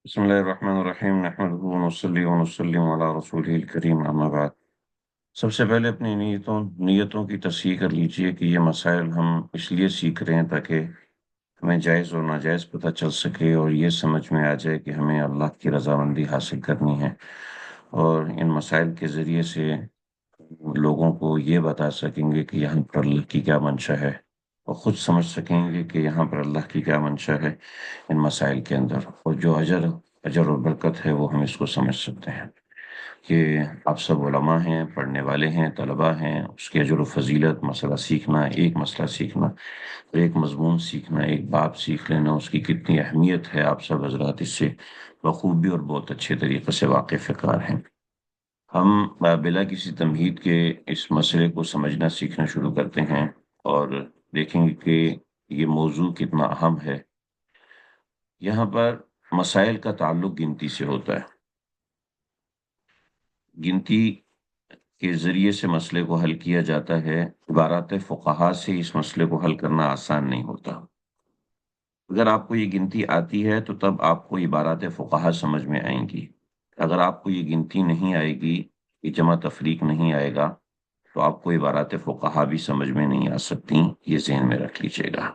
بسم الله الرحمن الرحیم نحمده ونصلي ونسلم علی رسوله الکریم اما بعد۔ سب سے پہلے اپنی نیتوں کی تصحیح کر لیجئے کہ یہ مسائل ہم اس لیے سیکھ رہے ہیں تاکہ ہمیں جائز اور ناجائز پتہ چل سکے اور یہ سمجھ میں آ جائے کہ ہمیں اللہ کی رضامندی حاصل کرنی ہے، اور ان مسائل کے ذریعے سے لوگوں کو یہ بتا سکیں گے کہ یہاں پر اللہ کی کیا منشا ہے، اور خود سمجھ سکیں گے کہ یہاں پر اللہ کی کیا منشا ہے ان مسائل کے اندر، اور جو اجر اور برکت ہے وہ ہم اس کو سمجھ سکتے ہیں کہ آپ سب علماء ہیں، پڑھنے والے ہیں، طلباء ہیں، اس کے اجر و فضیلت، مسئلہ سیکھنا، ایک مسئلہ سیکھنا، ایک مضمون سیکھنا، ایک باب سیکھ لینا، اس کی کتنی اہمیت ہے، آپ سب حضرات اس سے بخوبی اور بہت اچھے طریقے سے واقف کار ہیں۔ ہم بلا کسی تمہید کے اس مسئلے کو سمجھنا سیکھنا شروع کرتے ہیں اور دیکھیں گے کہ یہ موضوع کتنا اہم ہے۔ یہاں پر مسائل کا تعلق گنتی سے ہوتا ہے۔ گنتی کے ذریعے سے مسئلے کو حل کیا جاتا ہے، عبارات فقہا سے اس مسئلے کو حل کرنا آسان نہیں ہوتا۔ اگر آپ کو یہ گنتی آتی ہے تو تب آپ کو عبارات فقہا سمجھ میں آئیں گی۔ اگر آپ کو یہ گنتی نہیں آئے گی، یہ جمع تفریق نہیں آئے گا، تو آپ کو عبارات فقہا بھی سمجھ میں نہیں آ سکتی، یہ ذہن میں رکھ لیجیے گا۔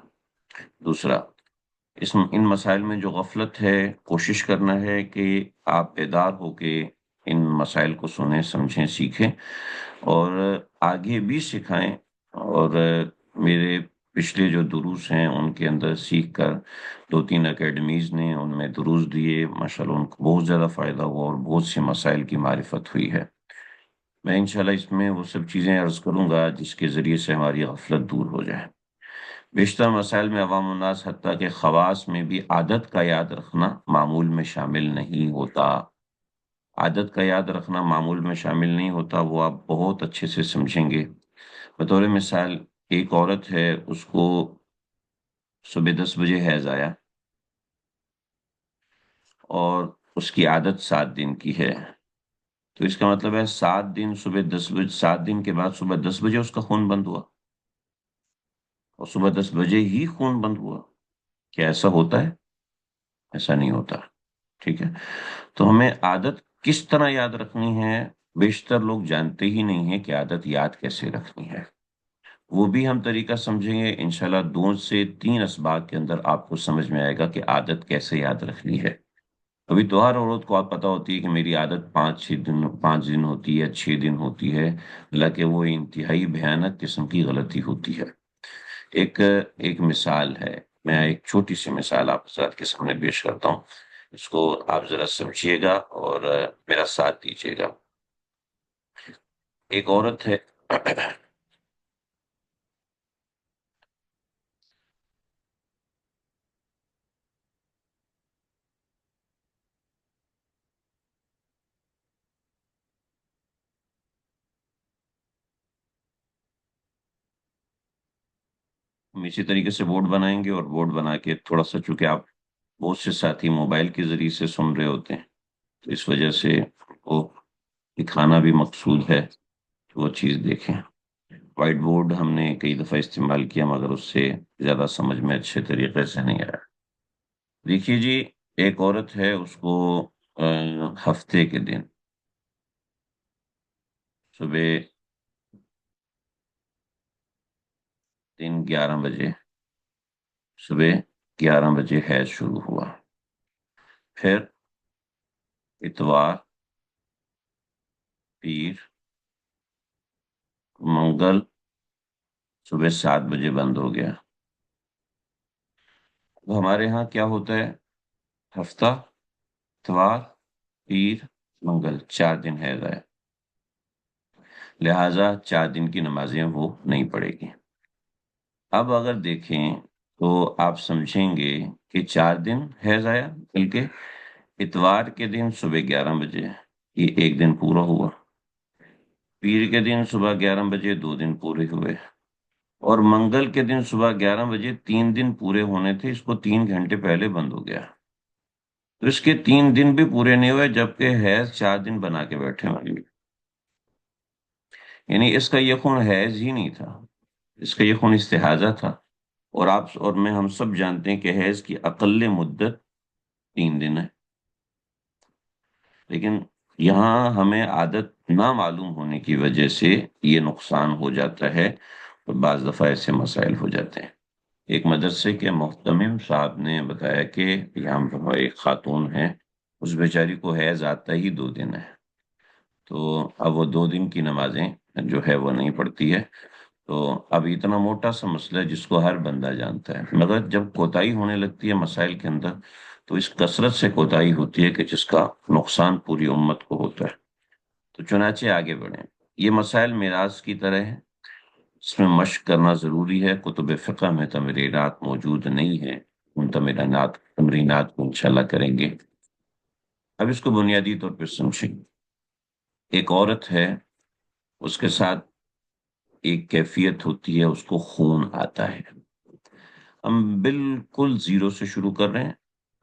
دوسرا، ان مسائل میں جو غفلت ہے، کوشش کرنا ہے کہ آپ بیدار ہو کے ان مسائل کو سنیں، سمجھیں، سیکھیں اور آگے بھی سکھائیں، اور میرے پچھلے جو دروس ہیں ان کے اندر سیکھ کر 2-3 اکیڈمیز نے ان میں دروس دیے، ماشاءاللہ ان کو بہت زیادہ فائدہ ہوا اور بہت سے مسائل کی معرفت ہوئی ہے۔ میں انشاءاللہ اس میں وہ سب چیزیں عرض کروں گا جس کے ذریعے سے ہماری غفلت دور ہو جائے۔ بیشتر مسائل میں عوام الناس حتیٰ کہ خواص میں بھی عادت کا یاد رکھنا معمول میں شامل نہیں ہوتا۔ عادت کا یاد رکھنا معمول میں شامل نہیں ہوتا، وہ آپ بہت اچھے سے سمجھیں گے۔ بطور مثال، ایک عورت ہے، اس کو صبح 10 بجے حیض آیا اور اس کی عادت 7 دن کی ہے، تو اس کا مطلب ہے 7 دن صبح 10 بجے، 7 دن کے بعد صبح 10 بجے اس کا خون بند ہوا، اور صبح 10 بجے ہی خون بند ہوا۔ کیا ایسا ہوتا ہے؟ ایسا نہیں ہوتا، ٹھیک ہے؟ تو ہمیں عادت کس طرح یاد رکھنی ہے، بیشتر لوگ جانتے ہی نہیں ہیں کہ عادت یاد کیسے رکھنی ہے۔ وہ بھی ہم طریقہ سمجھیں گے انشاءاللہ، 2 سے 3 اسباق کے اندر آپ کو سمجھ میں آئے گا کہ عادت کیسے یاد رکھنی ہے۔ ابھی تو ہر عورت کو آپ پتہ ہوتی ہے کہ میری عادت 5 دن ہوتی ہے، 6 دن ہوتی ہے، حالانکہ وہ انتہائی بھیانک قسم کی غلطی ہوتی ہے۔ ایک ایک مثال ہے، میں ایک چھوٹی سی مثال آپ حضرات کے سامنے پیش کرتا ہوں، اس کو آپ ذرا سمجھیے گا اور میرا ساتھ دیجیے گا۔ ایک عورت ہے ہم اسی طریقے سے بورڈ بنائیں گے، اور بورڈ بنا کے تھوڑا سا، چونکہ آپ بہت سے ساتھی موبائل کے ذریعے سے سن رہے ہوتے ہیں تو اس وجہ سے وہ دکھانا بھی مقصود ہے کہ وہ چیز دیکھیں۔ وائٹ بورڈ ہم نے کئی دفعہ استعمال کیا مگر اس سے زیادہ سمجھ میں اچھے طریقے سے نہیں آیا۔ دیکھیے جی، ایک عورت ہے، اس کو ہفتے کے صبح دن 11 بجے، صبح 11 بجے حیض شروع ہوا، پھر اتوار، پیر، منگل صبح 7 بجے بند ہو گیا۔ تو ہمارے ہاں کیا ہوتا ہے؟ ہفتہ، اتوار، پیر، منگل، 4 دن حیض ہے، لہذا 4 دن کی نمازیں وہ نہیں پڑھے گی۔ اب اگر دیکھیں تو آپ سمجھیں گے کہ 4 دن حیض آیا، بلکہ اتوار کے دن صبح 11 بجے، یہ ایک دن پورا ہوا، پیر کے دن صبح 11 بجے 2 دن پورے ہوئے، اور منگل کے دن صبح 11 بجے 3 دن پورے ہونے تھے، اس کو 3 گھنٹے پہلے بند ہو گیا، تو اس کے 3 دن بھی پورے نہیں ہوئے جبکہ حیض 4 دن بنا کے بیٹھے ہوئے، یعنی اس کا یہ خون حیض ہی نہیں تھا، اس کا یہ خون استحاضہ تھا۔ اور آپ اور میں، ہم سب جانتے ہیں کہ حیض کی اقل مدت 3 دن ہے، لیکن یہاں ہمیں عادت نہ معلوم ہونے کی وجہ سے یہ نقصان ہو جاتا ہے، اور بعض دفعہ ایسے مسائل ہو جاتے ہیں۔ ایک مدرسے کے محتمم صاحب نے بتایا کہ یہاں پر ایک خاتون ہے، اس بیچاری کو حیض آتا ہی 2 دن ہے، تو اب وہ 2 دن کی نمازیں جو ہے وہ نہیں پڑتی ہے۔ تو اب اتنا موٹا سا مسئلہ ہے جس کو ہر بندہ جانتا ہے، مگر جب کوتاہی ہونے لگتی ہے مسائل کے اندر تو اس کثرت سے کوتاہی ہوتی ہے کہ جس کا نقصان پوری امت کو ہوتا ہے۔ تو چنانچہ آگے بڑھیں۔ یہ مسائل میراث کی طرح ہے، اس میں مشق کرنا ضروری ہے۔ کتب فقہ میں تمرینات موجود نہیں ہیں، ان تمرینات کو انشاءاللہ کریں گے۔ اب اس کو بنیادی طور پہ سمجھیں۔ ایک عورت ہے، اس کے ساتھ ایک کیفیت ہوتی ہے، اس کو خون آتا ہے۔ ہم بالکل زیرو سے شروع کر رہے ہیں،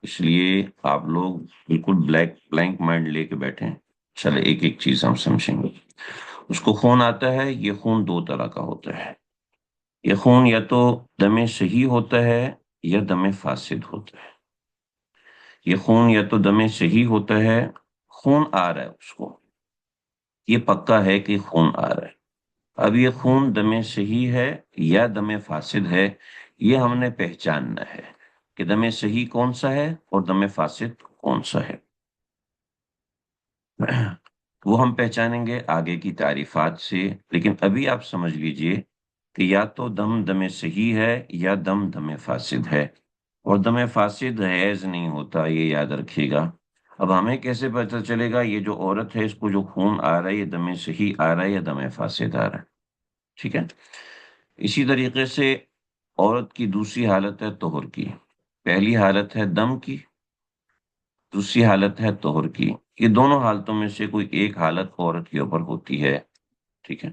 اس لیے آپ لوگ بالکل بلینک مائنڈ لے کے بیٹھیں، چلے ایک ایک چیز ہم سمجھیں گے۔ اس کو خون آتا ہے، یہ خون 2 طرح کا ہوتا ہے۔ یہ خون یا تو دم صحیح ہوتا ہے یا دم فاسد ہوتا ہے۔ یہ خون یا تو دم صحیح ہوتا ہے، خون آ رہا ہے اس کو، یہ پکا ہے کہ خون آ رہا ہے۔ اب یہ خون دم صحیح ہے یا دم فاسد ہے، یہ ہم نے پہچاننا ہے کہ دم صحیح کون سا ہے اور دم فاسد کون سا ہے۔ وہ ہم پہچانیں گے آگے کی تعریفات سے، لیکن ابھی آپ سمجھ لیجئے کہ یا تو دم صحیح ہے یا دم فاسد ہے، اور دم فاسد حیض نہیں ہوتا، یہ یاد رکھیے گا۔ اب ہمیں کیسے پتہ چلے گا یہ جو عورت ہے اس کو جو خون آ رہا ہے یہ دم صحیح آ رہا ہے یا دم فاسد آ رہا ہے؟ ٹھیک ہے۔ اسی طریقے سے عورت کی دوسری حالت ہے طہر کی۔ پہلی حالت ہے دم کی، دوسری حالت ہے طہر کی۔ یہ دونوں حالتوں میں سے کوئی ایک حالت عورت کے اوپر ہوتی ہے، ٹھیک ہے۔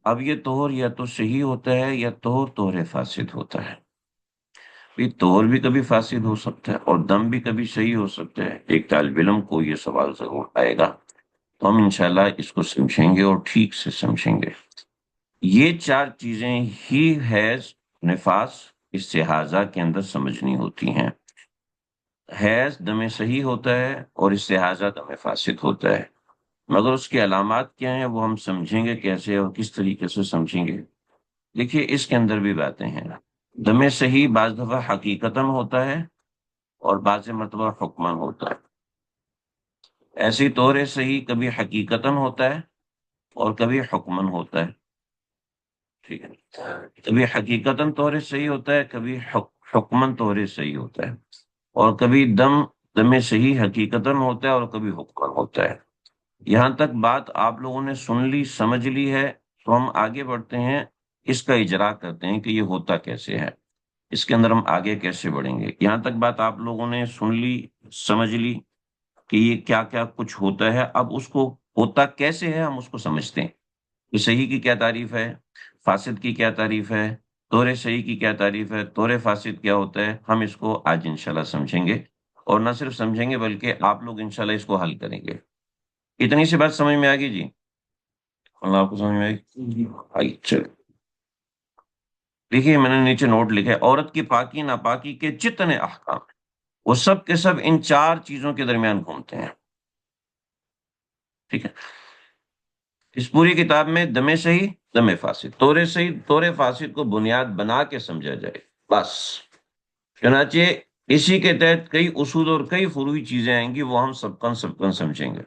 اب یہ طہر یا تو صحیح ہوتا ہے یا طہر فاسد ہوتا ہے۔ طہر بھی کبھی فاسد ہو سکتا ہے اور دم بھی کبھی صحیح ہو سکتا ہے۔ ایک طالب علم کو یہ سوال ضرور آئے گا، تو ہم انشاءاللہ اس کو سمجھیں گے اور ٹھیک سے سمجھیں گے۔ یہ 4 چیزیں ہی حیض، نفاس، استحاضہ کے اندر سمجھنی ہوتی ہیں۔ حیض دم صحیح ہوتا ہے اور استحاضہ دم فاسد ہوتا ہے، مگر اس کی علامات کیا ہیں وہ ہم سمجھیں گے کیسے اور کس طریقے سے سمجھیں گے۔ دیکھیے اس کے اندر بھی باتیں ہیں۔ دم صحیح بعض دفعہ حقیقتاً ہوتا ہے اور بعض مرتبہ حکماً ہوتا ہے۔ ایسی طور صحیح کبھی حقیقتاً ہوتا ہے اور کبھی حکماً ہوتا ہے، ٹھیک ہے۔ کبھی حقیقتاً طور صحیح ہوتا ہے، کبھی حکماً طور صحیح ہوتا ہے، اور کبھی دم صحیح حقیقتاً ہوتا ہے اور کبھی حکماً ہوتا ہے۔ یہاں تک بات آپ لوگوں نے سن لی، سمجھ لی ہے، تو ہم آگے بڑھتے ہیں، اس کا اجرا کرتے ہیں کہ یہ ہوتا کیسے ہے، اس کے اندر ہم آگے کیسے بڑھیں گے۔ یہاں تک بات آپ لوگوں نے سن لی، سمجھ لی کہ یہ کیا کیا کچھ ہوتا ہے۔ اب اس کو ہوتا کیسے ہے ہم اس کو سمجھتے ہیں کہ صحیح کی کیا تعریف ہے، فاسد کی کیا تعریف ہے، طور صحیح کی کیا تعریف ہے، طور فاسد کیا ہوتا ہے۔ ہم اس کو آج انشاءاللہ سمجھیں گے، اور نہ صرف سمجھیں گے بلکہ آپ لوگ انشاءاللہ اس کو حل کریں گے۔ اتنی سی بات سمجھ میں آ گئی جی؟ اللہ آپ کو سمجھ میں آئی؟ چل دیکھیے میں نے نیچے نوٹ لکھا ہے، عورت کی پاکی ناپاکی کے جتنے احکام ہیں وہ سب کے سب ان 4 چیزوں کے درمیان گھومتے ہیں، ٹھیک ہے۔ اس پوری کتاب میں دم صحیح، دم فاسد، طور صحیح، طور فاسد کو بنیاد بنا کے سمجھا جائے بس۔ چنانچہ اسی کے تحت کئی اصول اور کئی فروعی چیزیں آئیں گی، وہ ہم سب کن سمجھیں گے۔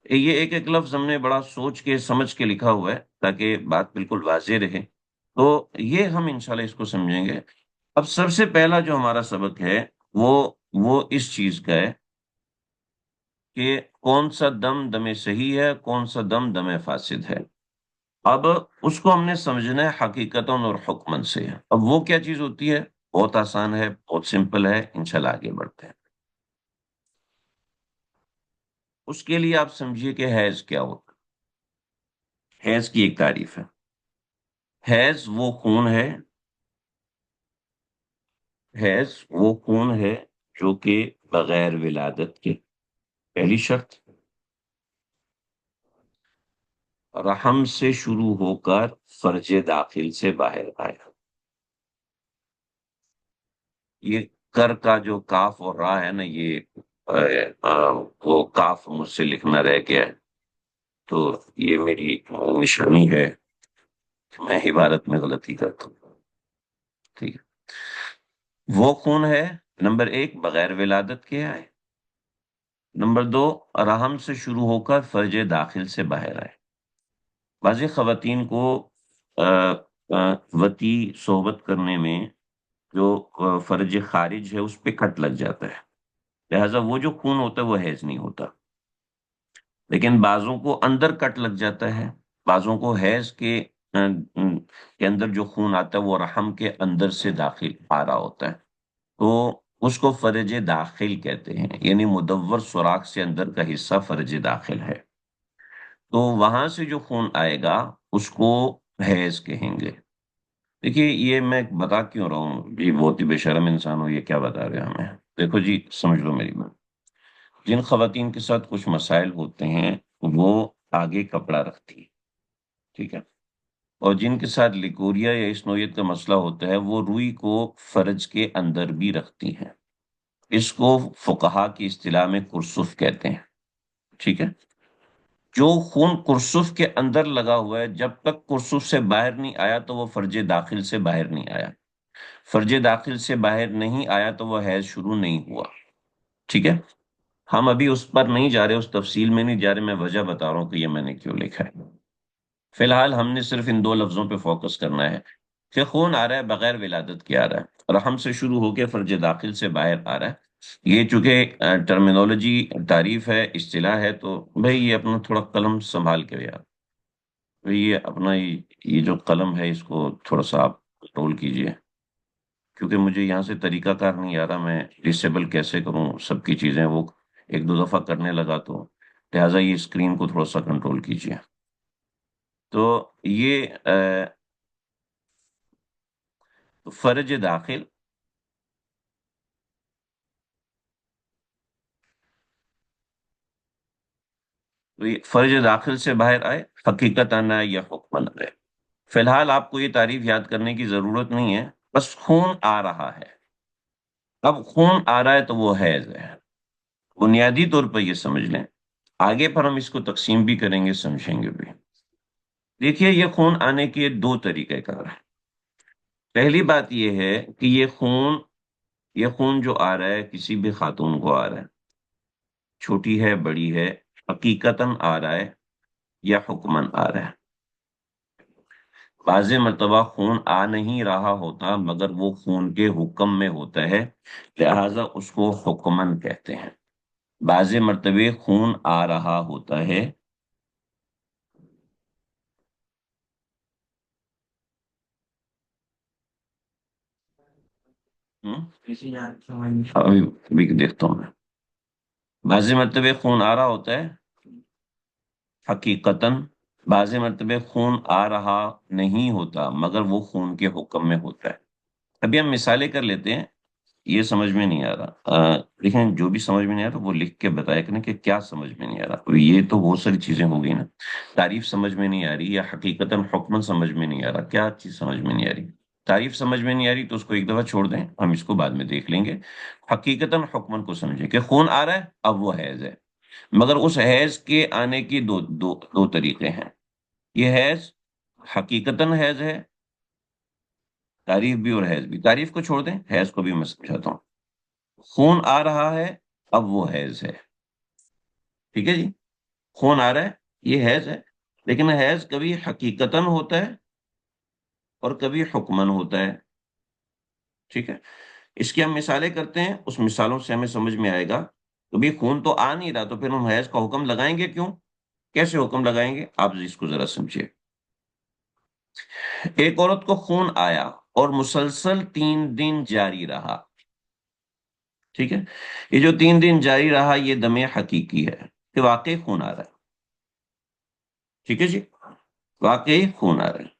یہ ایک ایک لفظ ہم نے بڑا سوچ کے سمجھ کے لکھا ہوا ہے تاکہ بات بالکل واضح رہے، تو یہ ہم انشاءاللہ اس کو سمجھیں گے۔ اب سب سے پہلا جو ہمارا سبق ہے وہ وہ اس چیز کا ہے کہ کون سا دم صحیح ہے، کون سا دم فاسد ہے۔ اب اس کو ہم نے سمجھنا ہے حقیقتاً اور حکمن سے۔ اب وہ کیا چیز ہوتی ہے؟ بہت آسان ہے، بہت سمپل ہے، انشاءاللہ آگے بڑھتے ہیں۔ اس کے لیے آپ سمجھیے کہ حیض کیا ہوتا ہے۔ حیض کی ایک تعریف ہے۔ حیض وہ خون ہے، حیض وہ خون ہے جو کہ بغیر ولادت کے، پہلی شرط، رحم سے شروع ہو کر فرج داخل سے باہر آیا۔ یہ کر کا جو کاف اور را ہے نا، یہ وہ کاف مجھ سے لکھنا رہ گیا ہے، تو یہ میری نشانی ہے کہ میں عبارت میں غلطی کرتا ہوں. ٹھیک ہے. وہ خون ہے، نمبر ایک، بغیر ولادت کے آئے. نمبر دو، رحم سے شروع ہو کر فرج داخل سے باہر آئے. بعض خواتین کو وطی صحبت کرنے میں جو فرج خارج ہے اس پہ کٹ لگ جاتا ہے، لہذا وہ جو خون ہوتا ہے وہ حیض نہیں ہوتا. لیکن بعضوں کو اندر کٹ لگ جاتا ہے، بعضوں کو حیض کے اندر جو خون آتا ہے وہ رحم کے اندر سے داخل آ رہا ہوتا ہے، تو اس کو فرج داخل کہتے ہیں، یعنی مدور سوراخ سے اندر کا حصہ فرج داخل ہے. تو وہاں سے جو خون آئے گا اس کو حیض کہیں گے. دیکھیے یہ میں بتا کیوں رہا ہوں، یہ بہت ہی بے شرم انسان ہو، یہ کیا بتا رہے ہیں ہمیں. دیکھو جی، سمجھ لو میری بات. جن خواتین کے ساتھ کچھ مسائل ہوتے ہیں وہ آگے کپڑا رکھتی ہیں، ٹھیک ہے، اور جن کے ساتھ لیکوریا یا اس نوعیت کا مسئلہ ہوتا ہے وہ روئی کو فرج کے اندر بھی رکھتی ہیں. اس کو فقہا کی اصطلاح میں کرسف کہتے ہیں. ٹھیک ہے. جو خون کرسف کے اندر لگا ہوا ہے جب تک کرسف سے باہر نہیں آیا تو وہ فرج داخل سے باہر نہیں آیا، فرج داخل سے باہر نہیں آیا تو وہ حیض شروع نہیں ہوا. ٹھیک ہے. ہم ابھی اس پر نہیں جا رہے، اس تفصیل میں نہیں جا رہے، میں وجہ بتا رہا ہوں کہ یہ میں نے کیوں لکھا ہے. فی الحال ہم نے صرف ان دو لفظوں پہ فوکس کرنا ہے کہ خون آ رہا ہے بغیر ولادت کے آ رہا ہے، رحم سے شروع ہو کے فرج داخل سے باہر آ رہا ہے. یہ چونکہ ٹرمینالوجی تعریف ہے، اصطلاح ہے، تو بھئی یہ اپنا تھوڑا قلم سنبھال کے یار، یہ اپنا یہ جو قلم ہے اس کو تھوڑا سا آپ کنٹرول کیجئے، کیونکہ مجھے یہاں سے طریقہ کار نہیں آ رہا، میں ڈسیبل کیسے کروں سب کی چیزیں، وہ ایک دو دفعہ کرنے لگا تو لہٰذا یہ اسکرین کو تھوڑا سا کنٹرول کیجئے. تو یہ فرج داخل فرج داخل سے باہر آئے، حقیقت آنا ہے یا حکم آئے. فی الحال آپ کو یہ تعریف یاد کرنے کی ضرورت نہیں ہے، بس خون آ رہا ہے. اب خون آ رہا ہے تو وہ حیض ہے، بنیادی طور پر یہ سمجھ لیں. آگے پر ہم اس کو تقسیم بھی کریں گے، سمجھیں گے بھی. دیکھیے یہ خون آنے کے دو طریقے کار ہیں. پہلی بات یہ ہے کہ یہ خون جو آ رہا ہے کسی بھی خاتون کو آ رہا ہے، چھوٹی ہے بڑی ہے، حقیقتاً آ رہا ہے یا حکمن آ رہا ہے. بعض مرتبہ خون آ نہیں رہا ہوتا مگر وہ خون کے حکم میں ہوتا ہے، لہذا اس کو حکمن کہتے ہیں. بعض مرتبہ خون آ رہا ہوتا ہے. ہم؟ ابھی دیکھتا ہوں میں. بعض مرتبہ خون آ رہا ہوتا ہے حقیقتاً، بعض مرتبہ خون آ رہا نہیں ہوتا مگر وہ خون کے حکم میں ہوتا ہے. ابھی ہم مثالیں کر لیتے ہیں. یہ سمجھ میں نہیں آ رہا، لیکن جو بھی سمجھ میں نہیں آ رہا وہ لکھ کے بتایا کریں کہ کیا سمجھ میں نہیں آ رہا. یہ تو بہت ساری چیزیں ہو گئی نا، تعریف سمجھ میں نہیں آ رہی یا حقیقتاً حکمن سمجھ میں نہیں آ رہا، کیا چیز سمجھ میں نہیں آ رہی. تعریف سمجھ میں نہیں آ رہی تو اس کو ایک دفعہ چھوڑ دیں، ہم اس کو بعد میں دیکھ لیں گے. حقیقتاً حکمن کو سمجھیں کہ خون آ رہا ہے، اب وہ حیض ہے. مگر اس حیض کے آنے کی دو طریقے ہیں. یہ حیض حقیقتاً حیض ہے، تعریف بھی اور حیض بھی. تعریف کو چھوڑ دیں، حیض کو بھی میں سمجھاتا ہوں. خون آ رہا ہے، اب وہ حیض ہے. ٹھیک ہے جی. خون آ رہا ہے، یہ حیض ہے، لیکن حیض کبھی حقیقتاً ہوتا ہے اور کبھی حکمن ہوتا ہے. ٹھیک ہے. اس کی ہم مثالیں کرتے ہیں، اس مثالوں سے ہمیں سمجھ میں آئے گا. کبھی خون تو آ نہیں رہا تو پھر ہم حیض کا حکم لگائیں گے کیوں؟ کیسے حکم لگائیں گے آپ اس کو ذرا سمجھیے. ایک عورت کو خون آیا اور مسلسل 3 دن جاری رہا. ٹھیک ہے. یہ جو 3 دن جاری رہا یہ دم حقیقی ہے کہ واقعی خون آ رہا ہے. ٹھیک ہے جی. واقعی خون آ رہا ہے.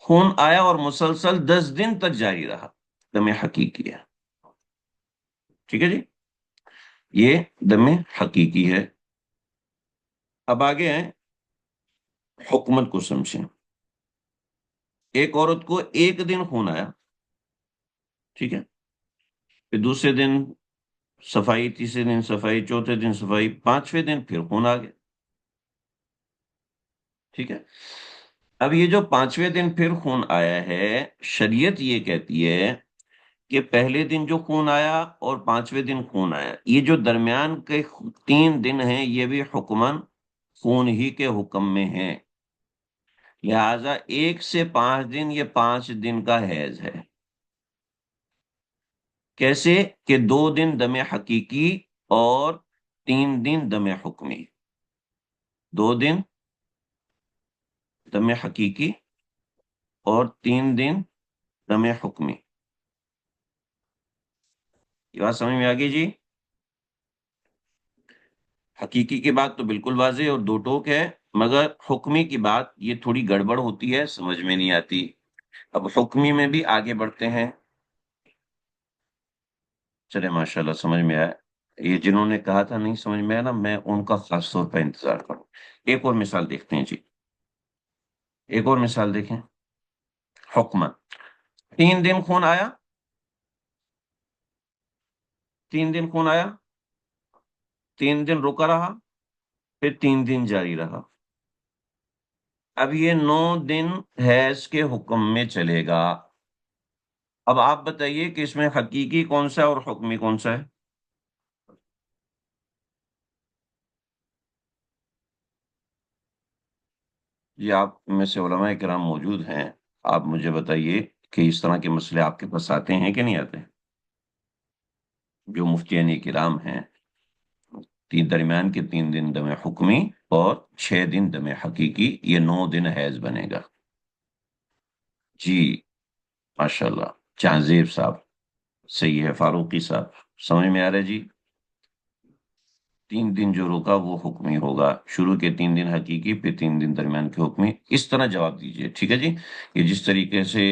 خون آیا اور مسلسل 10 دن تک جاری رہا، دم حقیقی ہے. ٹھیک ہے جی. یہ دم حقیقی ہے. اب آگے ہیں حکمت کو سمجھیں. ایک عورت کو ایک دن خون آیا، ٹھیک ہے، پھر دوسرے دن صفائی تیسرے دن صفائی، چوتھے دن صفائی، پانچویں دن پھر خون آ گیا. ٹھیک ہے. اب یہ جو پانچویں دن پھر خون آیا ہے، شریعت یہ کہتی ہے کہ پہلے دن جو خون آیا اور پانچویں دن خون آیا، یہ جو درمیان کے 3 دن ہیں، یہ بھی حکمن خون ہی کے حکم میں ہیں. لہذا 1 سے 5 دن یہ 5 دن کا حیض ہے. کیسے؟ کہ 2 دن دم حقیقی اور 3 دن دم حکمی. 2 دن دم حقیقی اور 3 دن دم حکمی. یہ بات سمجھ میں آ گئی جی؟ حقیقی کی بات تو بالکل واضح اور دو ٹوک ہے، مگر حکمی کی بات یہ تھوڑی گڑبڑ ہوتی ہے، سمجھ میں نہیں آتی. اب حکمی میں بھی آگے بڑھتے ہیں. چلے ماشاءاللہ سمجھ میں آیا. یہ جنہوں نے کہا تھا نہیں سمجھ میں آیا نا، میں ان کا خاص طور پہ انتظار کروں. ایک اور مثال دیکھتے ہیں جی. ایک اور مثال دیکھیں. حکمن 3 دن خون آیا. 3 دن خون آیا، 3 دن رکا رہا، پھر 3 دن جاری رہا. اب یہ 9 دن حیض کے حکم میں چلے گا. اب آپ بتائیے کہ اس میں حقیقی کون سا ہے اور حکمی کون سا ہے؟ یہ آپ میں سے علماء کرام موجود ہیں، آپ مجھے بتائیے کہ اس طرح کے مسئلے آپ کے پاس آتے ہیں کہ نہیں آتے؟ جو مفتیان کرام ہیں، درمیان کے 3 دن دم حکمی اور 6 دن دم حقیقی، یہ 9 دن حیض بنے گا. جی ماشاءاللہ. جہانزیب صاحب صحیح ہے، فاروقی صاحب سمجھ میں آ رہا ہے جی. 3 دن جو روکا وہ حکمی ہوگا، شروع کے 3 دن حقیقی، پھر 3 دن درمیان کے حکمی. اس طرح جواب دیجئے، ٹھیک ہے جی. یہ جس طریقے سے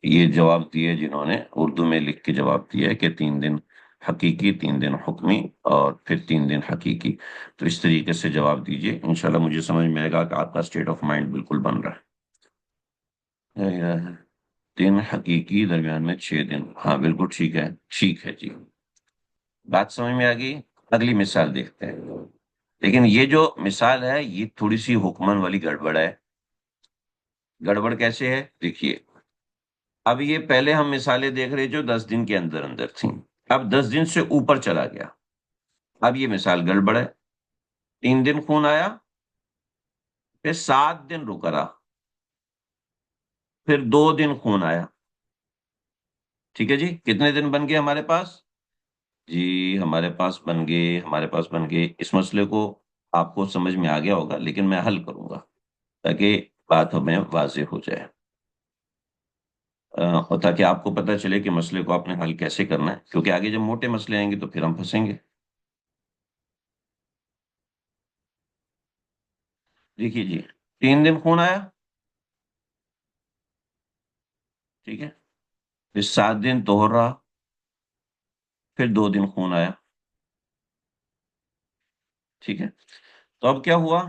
یہ جواب دیے جنہوں نے اردو میں لکھ کے جواب دیا ہے کہ 3 دن حقیقی، 3 دن حکمی اور پھر 3 دن حقیقی، تو اس طریقے سے جواب دیجئے. انشاءاللہ مجھے سمجھ میں آئے گا کہ آپ کا اسٹیٹ آف مائنڈ بالکل بن رہا ہے. 3 حقیقی، درمیان میں 6 دن، ہاں بالکل ٹھیک ہے. ٹھیک ہے جی، بات سمجھ میں آ گئی. اگلی مثال دیکھتے ہیں. لیکن یہ جو مثال ہے یہ تھوڑی سی حکمن والی گڑبڑ ہے. گڑبڑ کیسے ہے دیکھیے. اب یہ پہلے ہم مثالیں دیکھ رہے جو 10 دن کے اندر اندر تھیں، اب 10 دن سے اوپر چلا گیا. اب یہ مثال گڑبڑ ہے. 3 دن خون آیا، پھر 7 دن رکا رہا، پھر 2 دن خون آیا. ٹھیک ہے جی، کتنے دن بن گئے ہمارے پاس؟ جی ہمارے پاس بن گئے، ہمارے پاس بن گئے. اس مسئلے کو آپ کو سمجھ میں آ گیا ہوگا، لیکن میں حل کروں گا تاکہ بات ہمیں واضح ہو جائے، اور تاکہ آپ کو پتہ چلے کہ مسئلے کو آپ نے حل کیسے کرنا ہے، کیونکہ آگے جب موٹے مسئلے آئیں گے تو پھر ہم پھنسیں گے. دیکھیے جی، 3 دن خون آیا، ٹھیک ہے، پھر 7 دن طہر رہا، پھر 2 دن خون آیا. ٹھیک ہے. تو اب کیا ہوا؟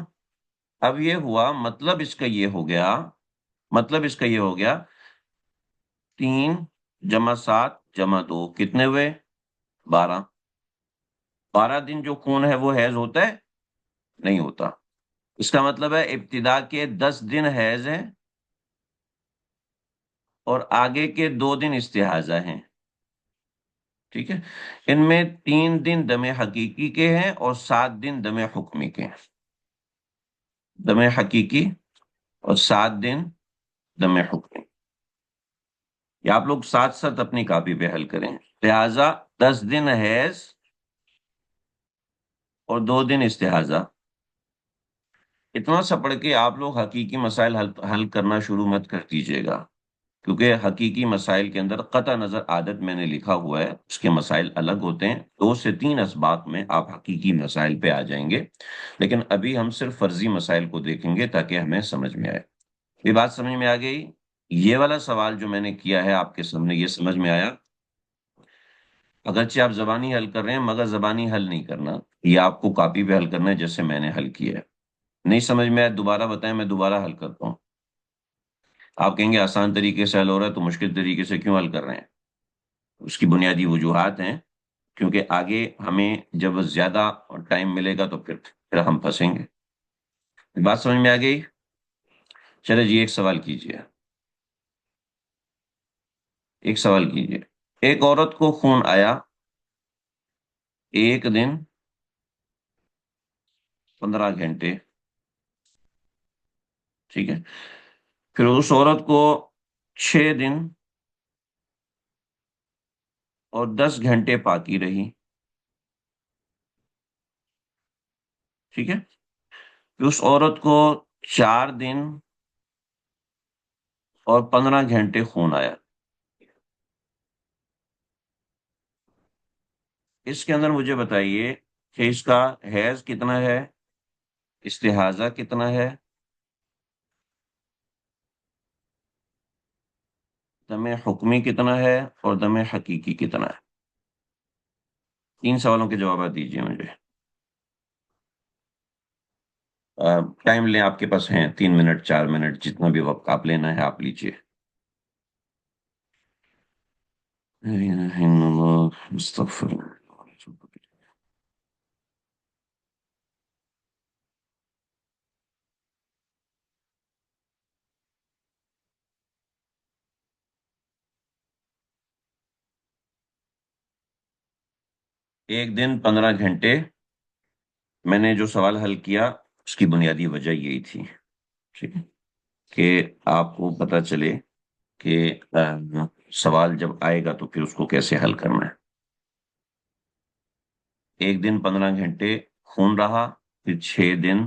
اب یہ ہوا، مطلب اس کا یہ ہو گیا، مطلب اس کا یہ ہو گیا 3 + 7 + 2 کتنے ہوئے؟ 12. 12 دن جو خون ہے وہ حیض ہوتا ہے؟ نہیں ہوتا. اس کا مطلب ہے ابتدا کے 10 دن حیض ہیں اور آگے کے 2 دن استحاضہ ہیں. ٹھیک ہے. ان میں 3 دن دم حقیقی کے ہیں اور 7 دن دم حکمی کے ہیں. دم حقیقی اور 7 دن دم حکمی. یہ آپ لوگ ساتھ ساتھ اپنی کاپی پہ حل کریں. لہذا 10 دن حیض اور 2 دن استحاضہ. اتنا سا پڑھ کے آپ لوگ حقیقی مسائل حل کرنا شروع مت کر دیجیے گا، کیونکہ حقیقی مسائل کے اندر قطع نظر عادت میں نے لکھا ہوا ہے، اس کے مسائل الگ ہوتے ہیں. 2 سے 3 اسباق میں آپ حقیقی مسائل پہ آ جائیں گے، لیکن ابھی ہم صرف فرضی مسائل کو دیکھیں گے تاکہ ہمیں سمجھ میں آئے. یہ بات سمجھ میں آ گئی؟ یہ والا سوال جو میں نے کیا ہے آپ کے سامنے، یہ سمجھ میں آیا؟ اگرچہ آپ زبانی حل کر رہے ہیں مگر زبانی حل نہیں کرنا، یہ آپ کو کاپی پہ حل کرنا ہے جیسے میں نے حل کیا ہے. نہیں سمجھ میں آیا دوبارہ بتائیں، میں دوبارہ حل کرتا ہوں. آپ کہیں گے آسان طریقے سے حل ہو رہا ہے تو مشکل طریقے سے کیوں حل کر رہے ہیں؟ اس کی بنیادی وجوہات ہیں. کیونکہ آگے ہمیں جب زیادہ ٹائم ملے گا تو پھر ہم پھنسیں گے. بات سمجھ میں آ گئی؟ چلے جی ایک سوال کیجیے. ایک سوال کیجیے. ایک عورت کو خون آیا ایک دن 15 گھنٹے. ٹھیک ہے. پھر اس عورت کو 6 دن اور 10 گھنٹے پاکی رہی. ٹھیک ہے. پھر اس عورت کو 4 دن اور 15 گھنٹے خون آیا. اس کے اندر مجھے بتائیے کہ اس کا حیض کتنا ہے، استحاضہ کتنا ہے، دم حکمی کتنا ہے، اور دم حقیقی کتنا ہے. 3 سوالوں کے جوابات دیجیے مجھے. ٹائم لیں، آپ کے پاس ہیں 3 منٹ 4 منٹ، جتنا بھی وقت آپ لینا ہے آپ لیجیے. لا الہ الا اللہ، استغفر اللہ. ایک دن 15 گھنٹے. میں نے جو سوال حل کیا اس کی بنیادی وجہ یہی تھی. ٹھیک ہے. کہ آپ کو پتہ چلے کہ سوال جب آئے گا تو پھر اس کو کیسے حل کرنا ہے. ایک دن 15 گھنٹے خون رہا، پھر 6 دن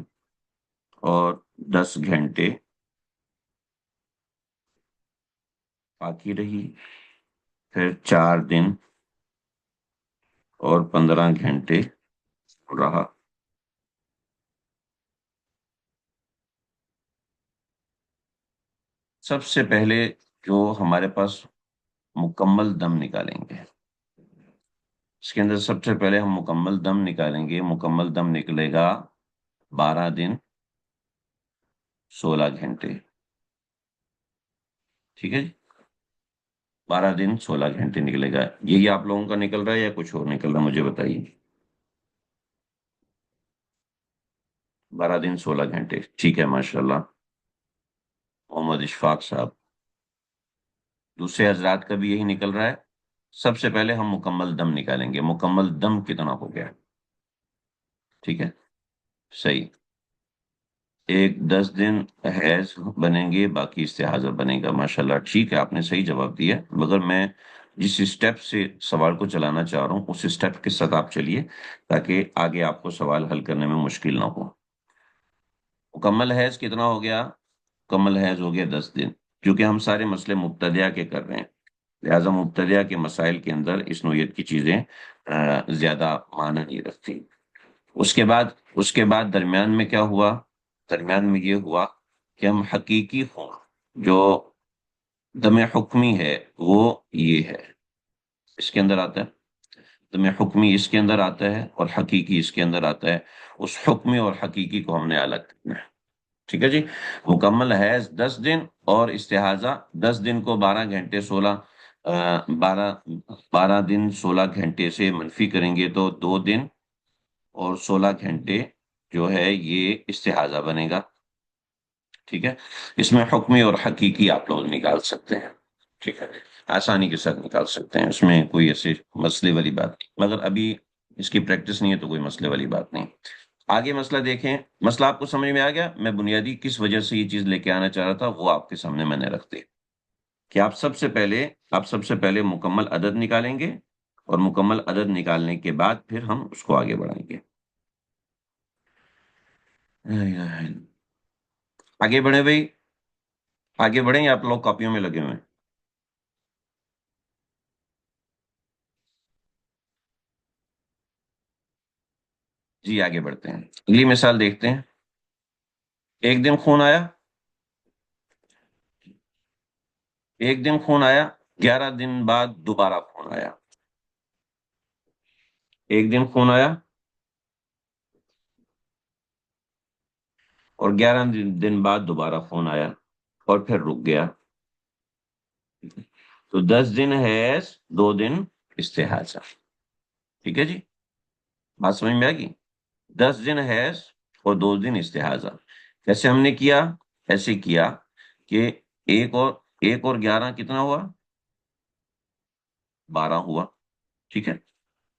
اور 10 گھنٹے باقی رہی، پھر 4 دن اور 15 گھنٹے رہا. سب سے پہلے جو ہمارے پاس مکمل دم نکالیں گے، اس کے اندر سب سے پہلے ہم مکمل دم نکالیں گے. مکمل دم نکلے گا 12 دن 16 گھنٹے. ٹھیک ہے جی. 12 دن 16 گھنٹے نکلے گا. یہی آپ لوگوں کا نکل رہا ہے یا کچھ اور نکل رہا ہے؟ مجھے بتائیے. 12 دن 16 گھنٹے. ٹھیک ہے، ماشاء اللہ. محمد اشفاق صاحب. دوسرے حضرات کا بھی یہی نکل رہا ہے. سب سے پہلے ہم مکمل دم نکالیں گے. مکمل دم کتنا ہو گیا؟ ٹھیک ہے، صحیح. 10 دن حیض بنیں گے، باقی استحاضہ بنے گا. ماشاءاللہ، ٹھیک ہے، آپ نے صحیح جواب دیا. مگر میں جس اسٹیپ سے سوال کو چلانا چاہ رہا ہوں اس اسٹیپ کے ساتھ آپ چلیے تاکہ آگے آپ کو سوال حل کرنے میں مشکل نہ ہو. مکمل حیض کتنا ہو گیا؟ مکمل حیض ہو گیا 10 دن. کیونکہ ہم سارے مسئلے مبتدیہ کے کر رہے ہیں، لہٰذا مبتدیہ کے مسائل کے اندر اس نوعیت کی چیزیں زیادہ معنی نہیں رکھتی. اس کے بعد درمیان میں کیا ہوا؟ درمیان میں یہ ہوا کہ ہم حقیقی خون، جو دم حکمی ہے، وہ یہ ہے، اس کے اندر آتا ہے. دم حکمی اس کے اندر آتا ہے اور حقیقی اس کے اندر آتا ہے. اس حکمی اور حقیقی کو ہم نے الگ کرنا ہے. ٹھیک ہے جی. مکمل حیض 10 دن اور استحاضہ 10 دن کو 12 گھنٹے 12 دن 16 گھنٹے سے منفی کریں گے تو 2 دن اور 16 گھنٹے جو ہے یہ استحاضہ بنے گا. ٹھیک ہے. اس میں حکمی اور حقیقی آپ لوگ نکال سکتے ہیں. ٹھیک ہے، آسانی کے ساتھ نکال سکتے ہیں، اس میں کوئی ایسے مسئلے والی بات نہیں. مگر ابھی اس کی پریکٹس نہیں ہے تو کوئی مسئلے والی بات نہیں. آگے مسئلہ دیکھیں. مسئلہ آپ کو سمجھ میں آ گیا؟ میں بنیادی کس وجہ سے یہ چیز لے کے آنا چاہ رہا تھا وہ آپ کے سامنے میں نے رکھ دی کہ آپ سب سے پہلے مکمل عدد نکالیں گے اور مکمل عدد نکالنے کے بعد پھر ہم اس کو آگے بڑھائیں گے. آگے بڑھیں بھائی، آگے بڑھیں یا آپ لوگ کاپیوں میں لگے ہوئے ہیں؟ جی آگے بڑھتے ہیں. اگلی مثال دیکھتے ہیں. ایک دن خون آیا، 11 دن بعد دوبارہ خون آیا. ایک دن خون آیا اور 11 دن بعد دوبارہ خون آیا اور پھر رک گیا. تو 10 دن حیض 2 دن استحاضہ. ٹھیک ہے جی، بات سمجھ میں آ گئی؟ 10 دن حیض اور 2 دن استحاضہ. کیسے ہم نے کیا؟ ایسے کیا کہ ایک اور 11 کتنا ہوا؟ 12 ہوا. ٹھیک ہے،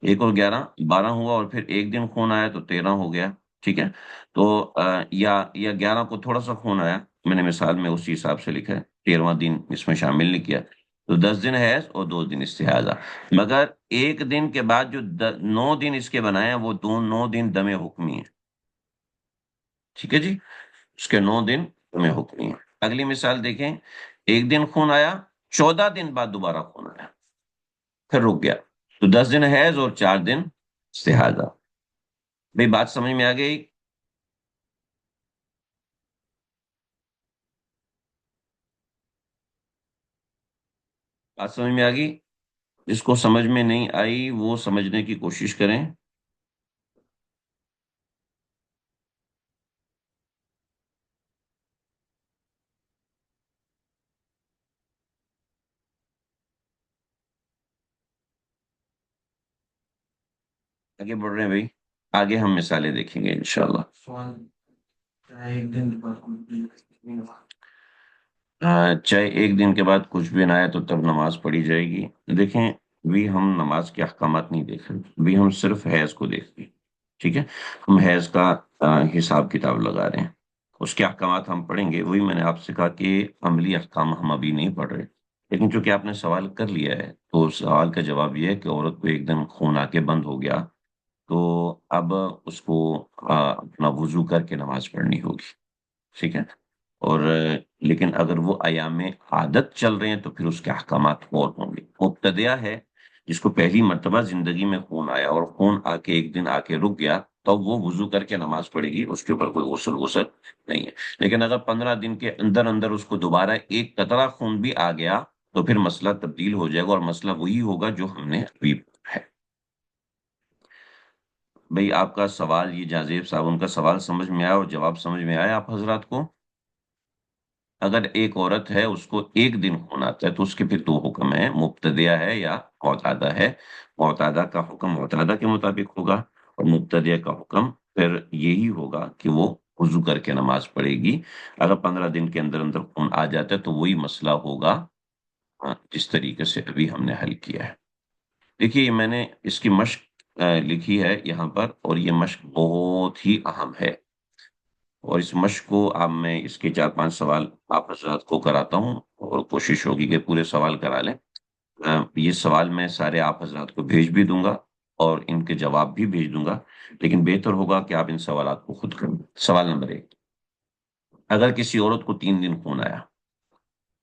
1 اور 11 12 ہوا، اور پھر ایک دن خون آیا تو 13 ہو گیا. ٹھیک ہے، تو یا 11 کو تھوڑا سا خون آیا، میں نے مثال میں اسی حساب سے لکھا ہے، 13واں دن اس میں شامل نہیں کیا. تو 10 دن حیض اور 2 دن استحاضہ. مگر ایک دن کے بعد جو 9 دن اس کے بنائے ہیں وہ 9 دن دم حکمی ہیں. ٹھیک ہے جی، اس کے 9 دن دم حکمی ہیں. اگلی مثال دیکھیں، ایک دن خون آیا، 14 دن بعد دوبارہ خون آیا، پھر رک گیا. تو 10 دن حیض اور 4 دن استحاضہ. بھئی بات سمجھ میں آ گئی؟ بات سمجھ میں آ گئی؟ جس کو سمجھ میں نہیں آئی وہ سمجھنے کی کوشش کریں. آگے بڑھ رہے ہیں بھائی، آگے ہم مثالیں دیکھیں گے انشاءاللہ. چاہے ایک دن کے بعد کچھ بھی نہ آئے تو تب نماز پڑھی جائے گی. دیکھیں، بھی ہم نماز کے احکامات نہیں دیکھ رہے، بھی ہم صرف حیض کو دیکھ رہے ہیں. ٹھیک ہے، ہم حیض کا حساب کتاب لگا رہے ہیں. اس کے احکامات ہم پڑھیں گے. وہی میں نے آپ سے کہا کہ عملی احکام ہم ابھی نہیں پڑھ رہے، لیکن چونکہ آپ نے سوال کر لیا ہے تو سوال کا جواب یہ ہے کہ عورت کو ایک دن خون آ کے بند ہو گیا تو اب اس کو اپنا وضو کر کے نماز پڑھنی ہوگی. ٹھیک ہے، اور لیکن اگر وہ ایام عادت چل رہے ہیں تو پھر اس کے احکامات اور ہوں گے. مبتدیہ ہے، جس کو پہلی مرتبہ زندگی میں خون آیا اور خون آ کے ایک دن آ کے رک گیا، تو وہ وضو کر کے نماز پڑھے گی، اس کے اوپر کوئی غسل نہیں ہے. لیکن اگر 15 دن کے اندر اندر اس کو دوبارہ ایک قطرہ خون بھی آ گیا تو پھر مسئلہ تبدیل ہو جائے گا، اور مسئلہ وہی ہوگا جو ہم نے ابھی ہے. بھئی آپ کا سوال، یہ جازیب صاحب، ان کا سوال سمجھ میں آیا اور جواب سمجھ میں آیا آپ حضرات کو؟ اگر ایک عورت ہے اس کو ایک دن خون آتا ہے تو اس کے پھر 2 حکم ہیں، مبتدیہ ہے یا معتادہ ہے. معتادہ کا حکم معتادہ کے مطابق ہوگا، اور مبتدیہ کا حکم پھر یہی ہوگا کہ وہ وضو کر کے نماز پڑھے گی. اگر 15 دن کے اندر اندر خون آ جاتا ہے تو وہی مسئلہ ہوگا جس طریقے سے ابھی ہم نے حل کیا ہے. دیکھیے، یہ میں نے اس کی مشق لکھی ہے یہاں پر، اور یہ مشق بہت ہی اہم ہے. اور اس مشق کو اب میں اس کے 4 5 سوال آپ حضرات کو کراتا ہوں، اور کوشش ہوگی کہ پورے سوال کرا لیں. یہ سوال میں سارے آپ حضرات کو بھیج بھی دوں گا اور ان کے جواب بھی بھیج دوں گا، لیکن بہتر ہوگا کہ آپ ان سوالات کو خود کریں. سوال نمبر 1، اگر کسی عورت کو 3 دن خون آیا،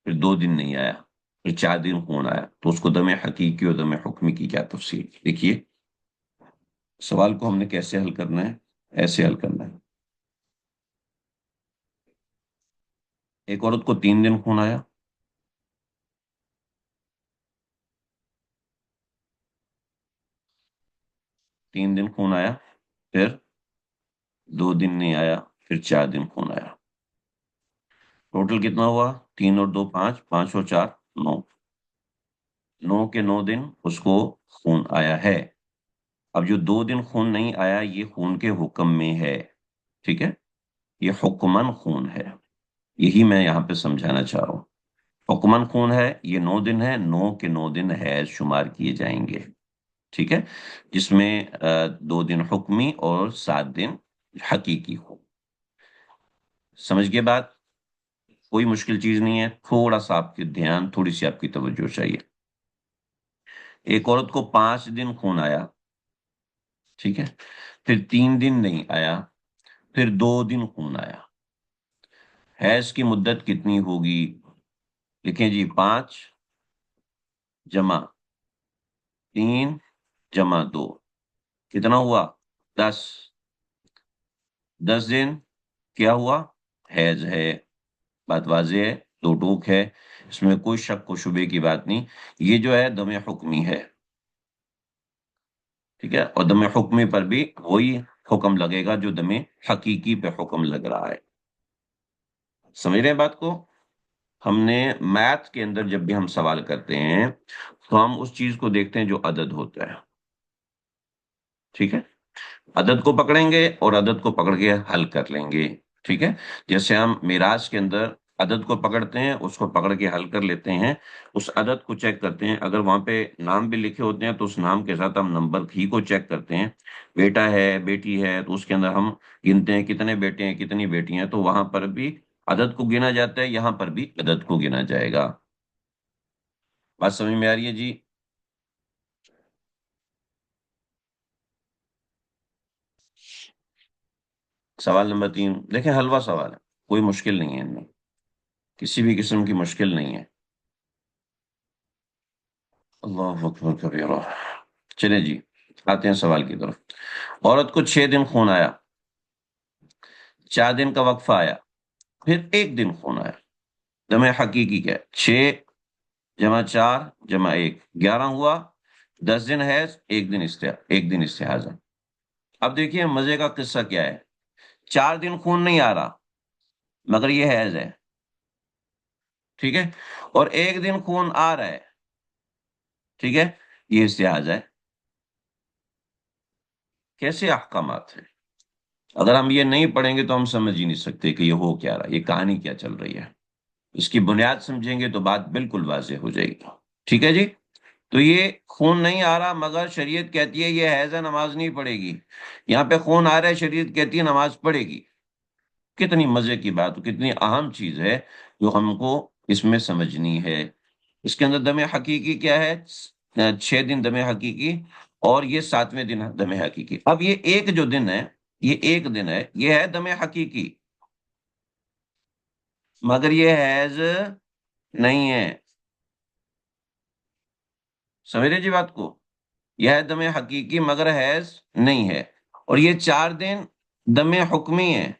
پھر 2 دن نہیں آیا، پھر 4 دن خون آیا، تو اس کو دم حقیقی اور دم حکمی کی کیا تفصیل؟ دیکھیے، سوال کو ہم نے کیسے حل کرنا ہے، ایسے حل کرنا ہے. ایک عورت کو 3 دن خون آیا، 3 دن خون آیا، پھر 2 دن نہیں آیا، پھر 4 دن خون آیا. ٹوٹل کتنا ہوا؟ 3 اور 2 5، 5 اور 4 9. 9 کے 9 دن اس کو خون آیا ہے. اب جو 2 دن خون نہیں آیا یہ خون کے حکم میں ہے. ٹھیک ہے، یہ حکمن خون ہے، یہی میں یہاں پہ سمجھانا چاہ رہا ہوں. حکمن خون ہے، یہ 9 دن ہے، 9 کے 9 دن حیض شمار کیے جائیں گے. ٹھیک ہے، جس میں 2 دن حکمی اور 7 دن حقیقی ہو. سمجھ گئے بات؟ کوئی مشکل چیز نہیں ہے، تھوڑا سا آپ کی دھیان، تھوڑی سی آپ کی توجہ چاہیے. ایک عورت کو 5 دن خون آیا، ٹھیک ہے، پھر 3 دن نہیں آیا، پھر 2 دن خون آیا. حیض کی مدت کتنی ہوگی؟ لکھیں جی، 5 جمع 3 جمع 2 کتنا ہوا؟ 10. 10 دن کیا ہوا؟ حیض ہے. بات واضح ہے، 2 ٹوک ہے، اس میں کوئی شک و شبے کی بات نہیں. یہ جو ہے دم حکمی ہے. ٹھیک ہے، اور دم حکمی پر بھی وہی حکم لگے گا جو دم حقیقی پہ حکم لگ رہا ہے. سمجھ رہے ہیں بات کو؟ ہم نے میتھ کے اندر جب بھی ہم سوال کرتے ہیں تو ہم اس چیز کو دیکھتے ہیں جو عدد ہوتا ہے. ٹھیک ہے، عدد کو پکڑیں گے اور عدد کو پکڑ کے حل کر لیں گے، ٹھیک ہے۔ جیسے ہم میراث کے اندر عدد کو پکڑتے ہیں، اس کو پکڑ کے حل کر لیتے ہیں، اس عدد کو چیک کرتے ہیں، اگر وہاں پہ نام بھی لکھے ہوتے ہیں تو اس نام کے ساتھ ہم نمبر ہی کو چیک کرتے ہیں، بیٹا ہے بیٹی ہے تو اس کے اندر ہم گنتے ہیں کتنے بیٹے ہیں کتنی بیٹی ہیں، تو وہاں پر بھی عدد کو گنا جاتا ہے، یہاں پر بھی عدد کو گنا جائے گا۔ بات سمجھ میں آ رہی ہے جی؟ سوال نمبر 3 دیکھیں، حلوہ سوال ہے، کوئی مشکل نہیں ہے ان میں، کسی بھی قسم کی مشکل نہیں ہے۔ اللہ اکبر کبیرہ۔ چلیں جی، آتے ہیں سوال کی طرف۔ عورت کو 6 دن خون آیا، 4 دن کا وقفہ آیا، پھر 1 دن خون آیا، دم حقیقی کیا ہے؟ 6 × 4 × 1 11 ہوا، 10 دن حیض، 1 دن استحاضہ۔ اب دیکھیے مزے کا قصہ کیا ہے، 4 دن خون نہیں آ رہا مگر یہ حیض ہے، ٹھیک ہے، اور 1 دن خون آ رہا ہے، ٹھیک ہے، یہ استحاضہ ہے۔ کیسے احکامات ہیں؟ اگر ہم یہ نہیں پڑھیں گے تو ہم سمجھ ہی نہیں سکتے کہ یہ ہو کیا رہا ہے، یہ کہانی کیا چل رہی ہے۔ اس کی بنیاد سمجھیں گے تو بات بالکل واضح ہو جائے گی، ٹھیک ہے جی۔ تو یہ خون نہیں آ رہا مگر شریعت کہتی ہے یہ حیض ہے، نماز نہیں پڑھے گی، یہاں پہ خون آ رہا ہے، شریعت کہتی ہے نماز پڑھے گی۔ کتنی مزے کی بات، کتنی اہم چیز ہے جو ہم کو اس میں سمجھنی ہے۔ اس کے اندر دم حقیقی کیا ہے؟ 6 دن دم حقیقی، اور یہ 7ویں دن دم حقیقی۔ اب یہ ایک جو دن ہے، یہ ایک دن ہے، یہ ہے دم حقیقی، مگر یہ حیض نہیں ہے، سمجھ رہے جی بات کو؟ یہ ہے دم حقیقی مگر حیض نہیں ہے، اور یہ 4 دن دم حکمی ہے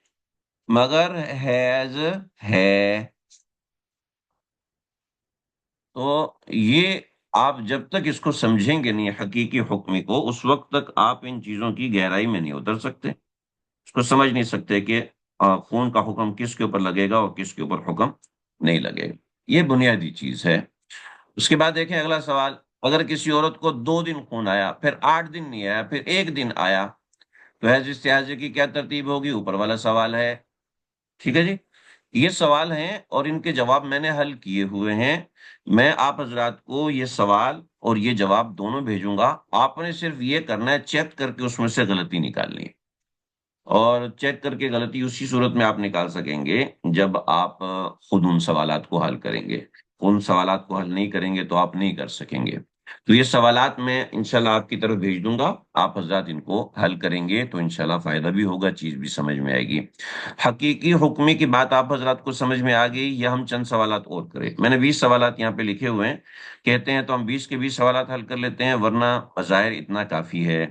مگر حیض ہے۔ تو یہ آپ جب تک اس کو سمجھیں گے نہیں حقیقی حکمی کو، اس وقت تک آپ ان چیزوں کی گہرائی میں نہیں اتر سکتے، اس کو سمجھ نہیں سکتے کہ خون کا حکم کس کے اوپر لگے گا اور کس کے اوپر حکم نہیں لگے گا۔ یہ بنیادی چیز ہے۔ اس کے بعد دیکھیں اگلا سوال، اگر کسی عورت کو 2 دن خون آیا، پھر 8 دن نہیں آیا، پھر 1 دن آیا، تو حیض استحاضے کی کیا ترتیب ہوگی؟ اوپر والا سوال ہے، ٹھیک ہے جی۔ یہ سوال ہیں اور ان کے جواب میں نے حل کیے ہوئے ہیں، میں آپ حضرات کو یہ سوال اور یہ جواب دونوں بھیجوں گا، آپ نے صرف یہ کرنا ہے چیک کر کے اس میں سے غلطی نکالنی ہے، اور چیک کر کے غلطی اسی صورت میں آپ نکال سکیں گے جب آپ خود ان سوالات کو حل کریں گے، ان سوالات کو حل نہیں کریں گے تو آپ نہیں کر سکیں گے۔ تو یہ سوالات میں انشاءاللہ آپ کی طرف بھیج دوں گا، آپ حضرات ان کو حل کریں گے تو انشاءاللہ فائدہ بھی ہوگا، چیز بھی سمجھ میں آئے گی۔ حقیقی حکمی کی بات آپ حضرات کو سمجھ میں آ گئی، یا ہم چند سوالات اور کریں؟ میں نے 20 سوالات یہاں پہ لکھے ہوئے ہیں، کہتے ہیں تو ہم 20 کے 20 سوالات حل کر لیتے ہیں، ورنہ بظاہر اتنا کافی ہے۔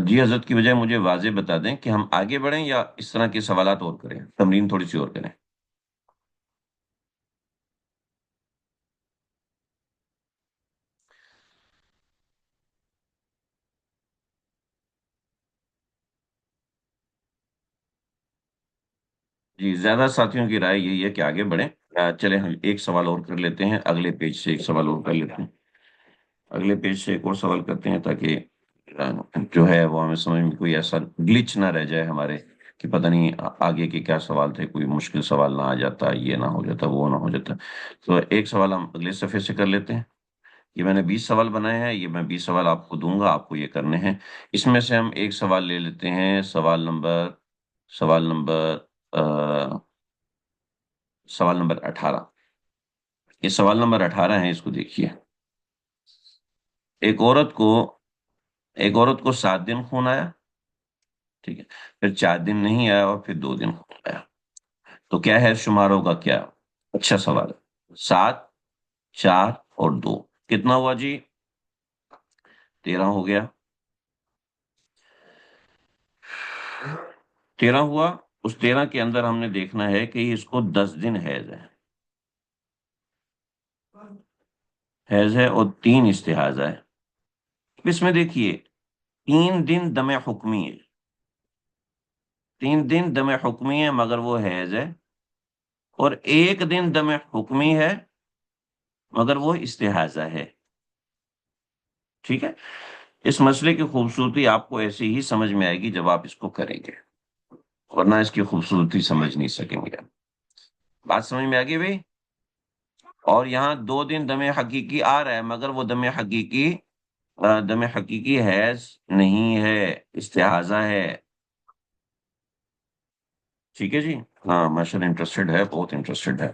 جی حضرت کی بجائے مجھے واضح بتا دیں کہ ہم آگے بڑھیں یا اس طرح کے سوالات اور کریں، تمرین تھوڑی سی اور کریں۔ جی زیادہ ساتھیوں کی رائے یہی ہے کہ آگے بڑھیں۔ چلیں ہم ایک سوال اور کر لیتے ہیں، اگلے پیج سے ایک سوال اور کر لیتے ہیں، اگلے پیج سے ایک اور سوال کرتے ہیں تاکہ جو ہے وہ ہمیں سمجھ میں کوئی ایسا گلچ نہ رہ جائے ہمارے، کہ پتہ نہیں آگے کے کیا سوال تھے، کوئی مشکل سوال نہ آ جاتا، یہ نہ ہو جاتا، وہ نہ ہو جاتا۔ تو ایک سوال ہم اگلے صفحے سے کر لیتے ہیں۔ یہ میں نے 20 سوال بنائے ہیں، یہ میں 20 سوال آپ کو دوں گا، آپ کو یہ کرنے ہیں۔ اس میں سے ہم ایک سوال لے لیتے ہیں، سوال نمبر آ، سوال نمبر 18۔ یہ سوال نمبر 18 ہے، اس کو دیکھیے۔ ایک عورت کو ایک عورت کو 7 دن خون آیا، ٹھیک ہے، پھر 4 دن نہیں آیا اور پھر 2 دن خون آیا، تو کیا ہے شمار ہوگا کیا؟ اچھا سوال ہے۔ 7 4 اور 2 کتنا ہوا جی؟ 13 ہو گیا، 13 ہوا۔ اس 13 کے اندر ہم نے دیکھنا ہے کہ اس کو 10 دن حیض ہے اور 3 استحاضہ ہے۔ اس میں دیکھیے 3 دن دم حکمی ہے، 3 دن دم حکمی ہے مگر وہ حیض ہے، اور 1 دن دم حکمی ہے مگر وہ استحاضہ ہے. ٹھیک ہے. اس مسئلے کی خوبصورتی آپ کو ایسے ہی سمجھ میں آئے گی جب آپ اس کو کریں گے، ورنہ اس کی خوبصورتی سمجھ نہیں سکیں گے. بات سمجھ میں آ گئی بھائی؟ اور یہاں 2 دن دم حقیقی آ رہا ہے، مگر وہ دم حقیقی حیض نہیں ہے، استحاضہ ہے. ٹھیک ہے جی. ہاں ماشاء اللہ انٹرسٹڈ ہے، بہت انٹرسٹڈ ہے.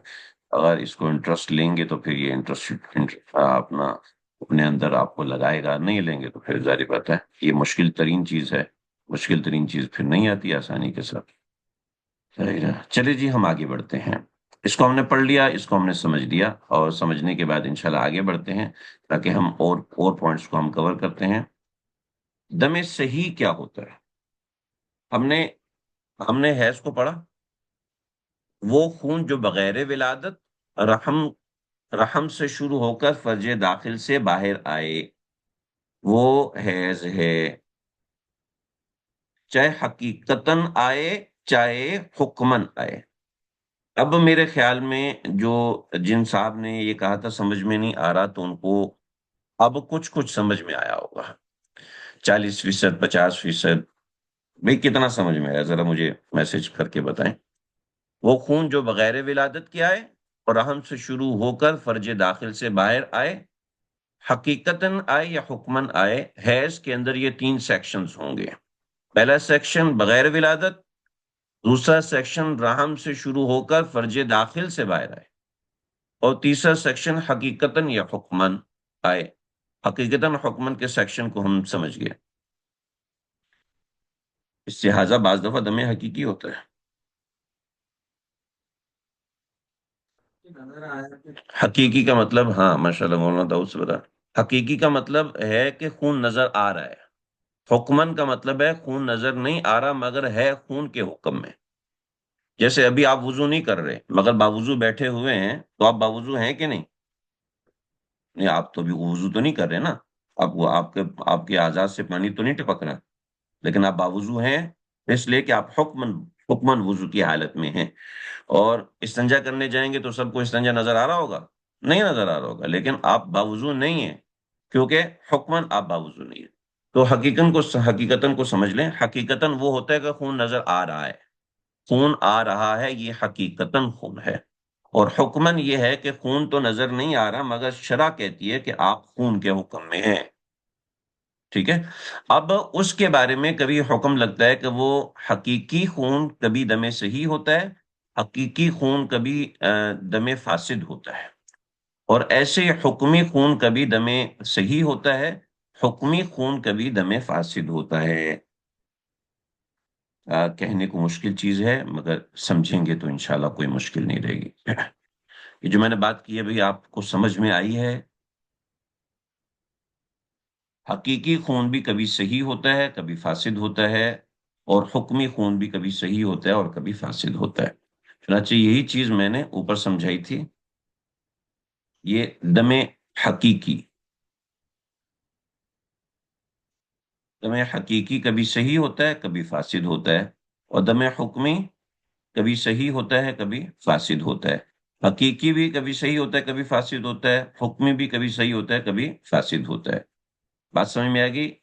اگر اس کو انٹرسٹ لیں گے تو پھر یہ اپنا اپنے اندر آپ کو لگائے گا، نہیں لیں گے تو پھر ظاہر بات ہے یہ مشکل ترین چیز ہے. مشکل ترین چیز پھر نہیں آتی آسانی کے ساتھ. ظاہر ہے. چلے جی ہم آگے بڑھتے ہیں. اس کو ہم نے پڑھ لیا، اس کو ہم نے سمجھ لیا، اور سمجھنے کے بعد انشاءاللہ آگے بڑھتے ہیں تاکہ ہم اور پوائنٹس کو ہم کور کرتے ہیں. دم صحیح کیا ہوتا ہے؟ ہم نے ہم نے حیض کو پڑھا، وہ خون جو بغیر ولادت رحم رحم سے شروع ہو کر فرج داخل سے باہر آئے، وہ حیض ہے. چاہے حقیقتاً آئے چاہے حکمن آئے. اب میرے خیال میں جو جن صاحب نے یہ کہا تھا سمجھ میں نہیں آ رہا، تو ان کو اب کچھ سمجھ میں آیا ہوگا. 40%، 50%. بھئی کتنا سمجھ میں آیا ذرا مجھے میسج کر کے بتائیں. وہ خون جو بغیر ولادت کے آئے اور رحم سے شروع ہو کر فرج داخل سے باہر آئے، حقیقتاً آئے یا حکمن آئے. حیض کے اندر یہ 3 سیکشنز ہوں گے. پہلا سیکشن بغیر ولادت، دوسرا سیکشن رحم سے شروع ہو کر فرج داخل سے باہر آئے، اور تیسرا سیکشن حقیقتاً یا حکمن آئے. حقیقتاً حکمن کے سیکشن کو ہم سمجھ گئے. اس سے لہٰذا بعض دفعہ دم حقیقی ہوتا ہے. حقیقی کا مطلب، ہاں ماشاء اللہ مولانا داؤد سے بتا. حقیقی کا مطلب ہے کہ خون نظر آ رہا ہے. حکمن کا مطلب ہے خون نظر نہیں آ رہا مگر ہے خون کے حکم میں. جیسے ابھی آپ وضو نہیں کر رہے مگر باوضو بیٹھے ہوئے ہیں، تو آپ باوضو ہیں کہ نہیں؟ نہیں، آپ تو ابھی وضو تو نہیں کر رہے نا. آپ کے اعضاء سے پانی تو نہیں ٹپک رہا، لیکن آپ باوضو ہیں، اس لیے کہ آپ حکمن وضو کی حالت میں ہیں. اور استنجا کرنے جائیں گے تو سب کو استنجا نظر آ رہا ہوگا؟ نہیں نظر آ رہا ہوگا، لیکن آپ باوضو نہیں ہیں کیونکہ حکمن آپ باوضو نہیں ہیں. تو حقیقتاً کو سمجھ لیں. حقیقتاً وہ ہوتا ہے کہ خون نظر آ رہا ہے. خون آ رہا ہے، یہ حقیقتاً خون ہے. اور حکمن یہ ہے کہ خون تو نظر نہیں آ رہا مگر شرع کہتی ہے کہ آپ خون کے حکم میں ہیں. ٹھیک ہے. اب اس کے بارے میں کبھی حکم لگتا ہے کہ وہ حقیقی خون کبھی دم صحیح ہوتا ہے، حقیقی خون کبھی دم فاسد ہوتا ہے، اور ایسے حکمی خون کبھی دم صحیح ہوتا ہے، حکمی خون کبھی دم فاسد ہوتا ہے. کہنے کو مشکل چیز ہے مگر سمجھیں گے تو انشاءاللہ کوئی مشکل نہیں رہے گی. یہ جو میں نے بات کی ہے بھئی آپ کو سمجھ میں آئی ہے؟ حقیقی خون بھی کبھی صحیح ہوتا ہے کبھی فاسد ہوتا ہے، اور حکمی خون بھی کبھی صحیح ہوتا ہے اور کبھی فاسد ہوتا ہے. چنانچہ یہی چیز میں نے اوپر سمجھائی تھی. یہ دم حقیقی دم حقیقی کبھی صحیح ہوتا ہے کبھی فاسد ہوتا ہے، اور دم حکمی کبھی صحیح ہوتا ہے کبھی فاسد ہوتا ہے. حقیقی بھی کبھی صحیح ہوتا ہے کبھی فاسد ہوتا ہے، حکمی بھی کبھی صحیح ہوتا ہے کبھی فاسد ہوتا ہے. بات سمجھ میں آ گئی؟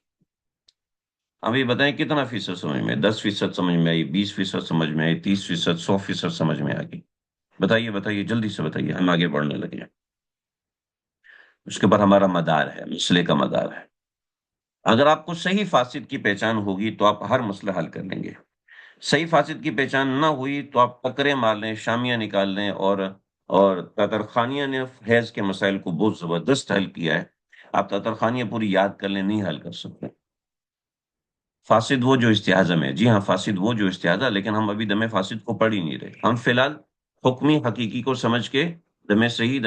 ابھی بتائیں کتنا فیصد سمجھ میں؟ 10% سمجھ میں آئی، 20% سمجھ میں آئی، 30%، 100% سمجھ میں آ گئی؟ بتائیے بتائیے، جلدی سے بتائیے، ہم آگے بڑھنے لگے. اس کے اوپر ہمارا مدار ہے، مسئلے کا مدار ہے. اگر آپ کو صحیح فاسد کی پہچان ہوگی تو آپ ہر مسئلہ حل کر لیں گے. صحیح فاسد کی پہچان نہ ہوئی تو آپ ٹکرے مار لیں، شامیاں نکال لیں، اور تاترخانیہ نے حیض کے مسائل کو بہت زبردست حل کیا ہے. آپ تاترخانیہ پوری یاد کر لیں، نہیں حل کر سکتے. فاسد وہ جو استحاضہ میں، جی ہاں فاسد وہ جو استحاضہ، لیکن ہم ابھی دم فاسد کو پڑھ ہی نہیں رہے. ہم فی الحال حکمی حقیقی کو سمجھ کے دم صحیح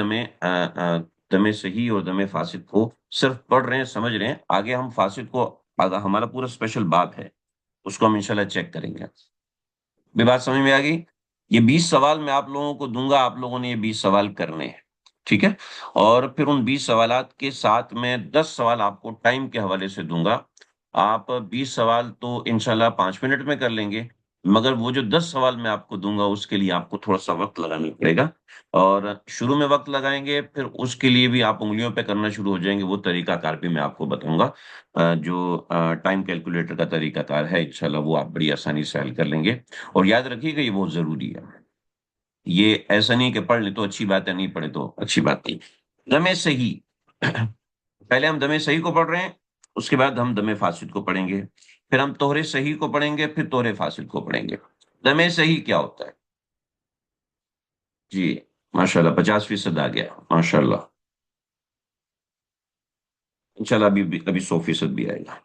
اور دم فاسد کو صرف پڑھ رہے ہیں، سمجھ رہے ہیں. آگے ہم فاسد کو ہمارا پورا اسپیشل باب ہے، اس کو ہم انشاءاللہ چیک کریں گے. بھی بات سمجھ میں آ گئی؟ یہ 20 سوال میں آپ لوگوں کو دوں گا، آپ لوگوں نے یہ 20 سوال کرنے ہیں. ٹھیک ہے. اور پھر ان 20 سوالات کے ساتھ میں 10 سوال آپ کو ٹائم کے حوالے سے دوں گا. آپ 20 سوال تو انشاءاللہ 5 منٹ میں کر لیں گے، مگر وہ جو 10 سوال میں آپ کو دوں گا اس کے لیے آپ کو تھوڑا سا وقت لگانا پڑے گا، اور شروع میں وقت لگائیں گے، پھر اس کے لیے بھی آپ انگلیوں پہ کرنا شروع ہو جائیں گے، وہ طریقہ کار بھی میں آپ کو بتاؤں گا، جو ٹائم کیلکولیٹر کا طریقہ کار ہے انشاءاللہ وہ آپ بڑی آسانی سے حل کر لیں گے، اور یاد رکھیے گا یہ بہت ضروری ہے، یہ ایسا نہیں کہ پڑھ لیں تو اچھی بات ہے، نہیں پڑھے تو اچھی بات نہیں۔ دم صحیح، پہلے ہم دم صحیح کو پڑھ رہے ہیں، اس کے بعد ہم دم فاسد کو پڑھیں گے، پھر ہم طہر صحیح کو پڑھیں گے، پھر طہر فاسد کو پڑھیں گے۔ دم صحیح کیا ہوتا ہے؟ جی، ماشاء اللہ 50% آ گیا، ماشاء اللہ، انشاءاللہ ابھی 100% بھی آئے گا۔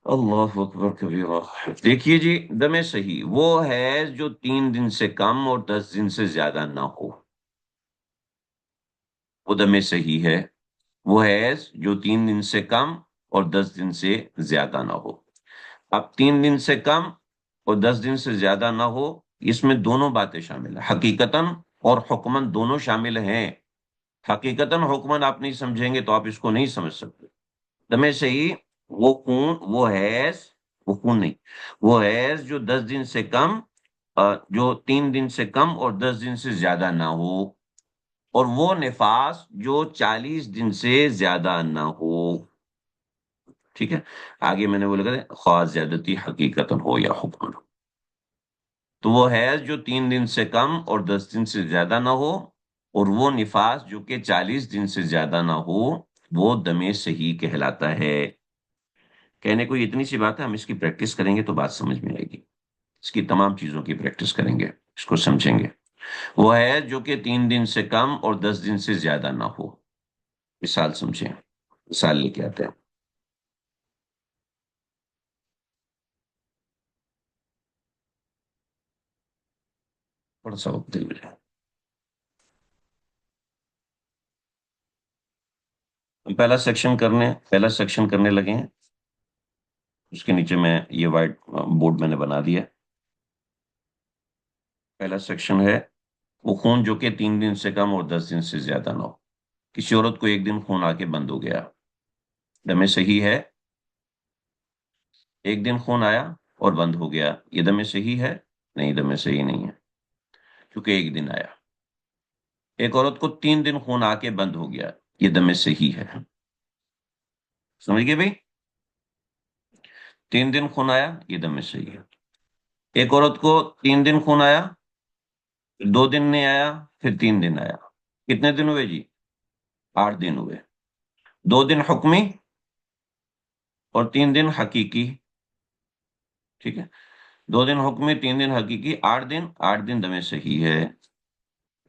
اللہ اکبر کبیرہ۔ دیکھیے جی، دم صحیح وہ ہے جو 3 دن سے کم اور 10 دن سے زیادہ نہ ہو، وہ دم صحیح ہے، وہ حیض جو 3 دن سے کم اور 10 دن سے زیادہ نہ ہو۔ اب 3 دن سے کم اور 10 دن سے زیادہ نہ ہو، اس میں دونوں باتیں شامل ہیں، حقیقتاً اور حکمن دونوں شامل ہیں۔ حقیقتاً حکمن آپ نہیں سمجھیں گے تو آپ اس کو نہیں سمجھ سکتے۔ دم صحیح وہ خون، وہ حیض، وہ خون نہیں، وہ حیض جو 10 دن سے کم، جو 3 دن سے کم اور 10 دن سے زیادہ نہ ہو، اور وہ نفاس جو 40 دن سے زیادہ نہ ہو۔ ٹھیک ہے، آگے میں نے وہ لکھا تھا، خواہ زیادتی حقیقت ہو یا حکم، تو وہ حیض جو 3 دن سے کم اور 10 دن سے زیادہ نہ ہو، اور وہ نفاس جو کہ 40 دن سے زیادہ نہ ہو، وہ دم صحیح کہلاتا ہے۔ کہنے کو یہ اتنی سی بات ہے، ہم اس کی پریکٹس کریں گے تو بات سمجھ میں آئے گی، اس کی تمام چیزوں کی پریکٹس کریں گے، اس کو سمجھیں گے۔ وہ ہے جو کہ 3 دن سے کم اور 10 دن سے زیادہ نہ ہو۔ مثال سمجھیں، مثال لے کے آتے ہیں، تھوڑا سا وقت دے مجھے۔ ہم پہلا سیکشن کرنے لگے ہیں، اس کے نیچے میں یہ وائٹ بورڈ میں نے بنا دیا۔ پہلا سیکشن ہے وہ خون جو کہ 3 دن سے کم اور 10 دن سے زیادہ نہ ہو۔ کسی عورت کو ایک دن خون آ کے بند ہو گیا، دم صحیح ہے، ایک دن خون آیا اور بند ہو گیا، یہ دم صحیح ہے؟ نہیں، دم صحیح نہیں ہے، کیونکہ ایک دن آیا۔ ایک عورت کو 3 دن خون آ کے بند ہو گیا، یہ دم صحیح ہے۔ سمجھ گئے بھائی؟ 3 دن خون آیا، یہ دم صحیح ہے۔ ایک عورت کو 3 دن خون آیا، پھر 2 دن نہیں آیا، پھر 3 دن آیا، کتنے دن ہوئے جی؟ 8 دن ہوئے۔ 2 دن حکمی اور 3 دن حقیقی، ٹھیک ہے، 2 دن حکمی، 3 دن حقیقی، 8 دن، 8 دن دم صحیح ہے۔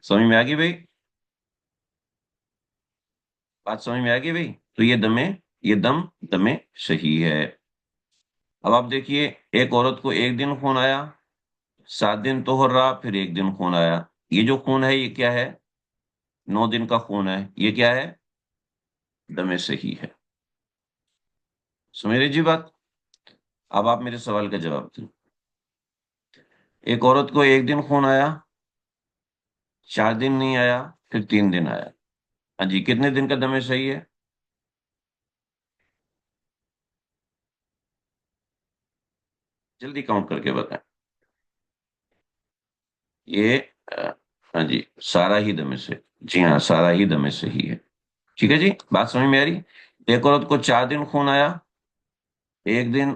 سمجھ میں آ گئی بھائی؟ بات سمجھ میں آ گئی بھائی؟ تو یہ دم صحیح ہے۔ اب آپ دیکھیے، ایک عورت کو ایک دن خون آیا، 7 دن طہر رہا، پھر ایک دن خون آیا، یہ جو خون ہے یہ کیا ہے؟ 9 دن کا خون ہے، یہ کیا ہے؟ دم صحیح ہے۔ سمجھ رہے جی بات؟ اب آپ میرے سوال کا جواب دیں۔ ایک عورت کو ایک دن خون آیا، 4 دن نہیں آیا، پھر 3 دن آیا، ہاں جی، کتنے دن کا دم صحیح ہے؟ جلدی کاؤنٹ کر کے بتائیں۔ یہ ہاں جی، سارا ہی دم سے، جی ہاں، سارا ہی دم صحیح ہے۔ ٹھیک ہے جی، بات سمجھ میں آ رہی؟ ایک عورت کو 4 دن خون آیا، ایک دن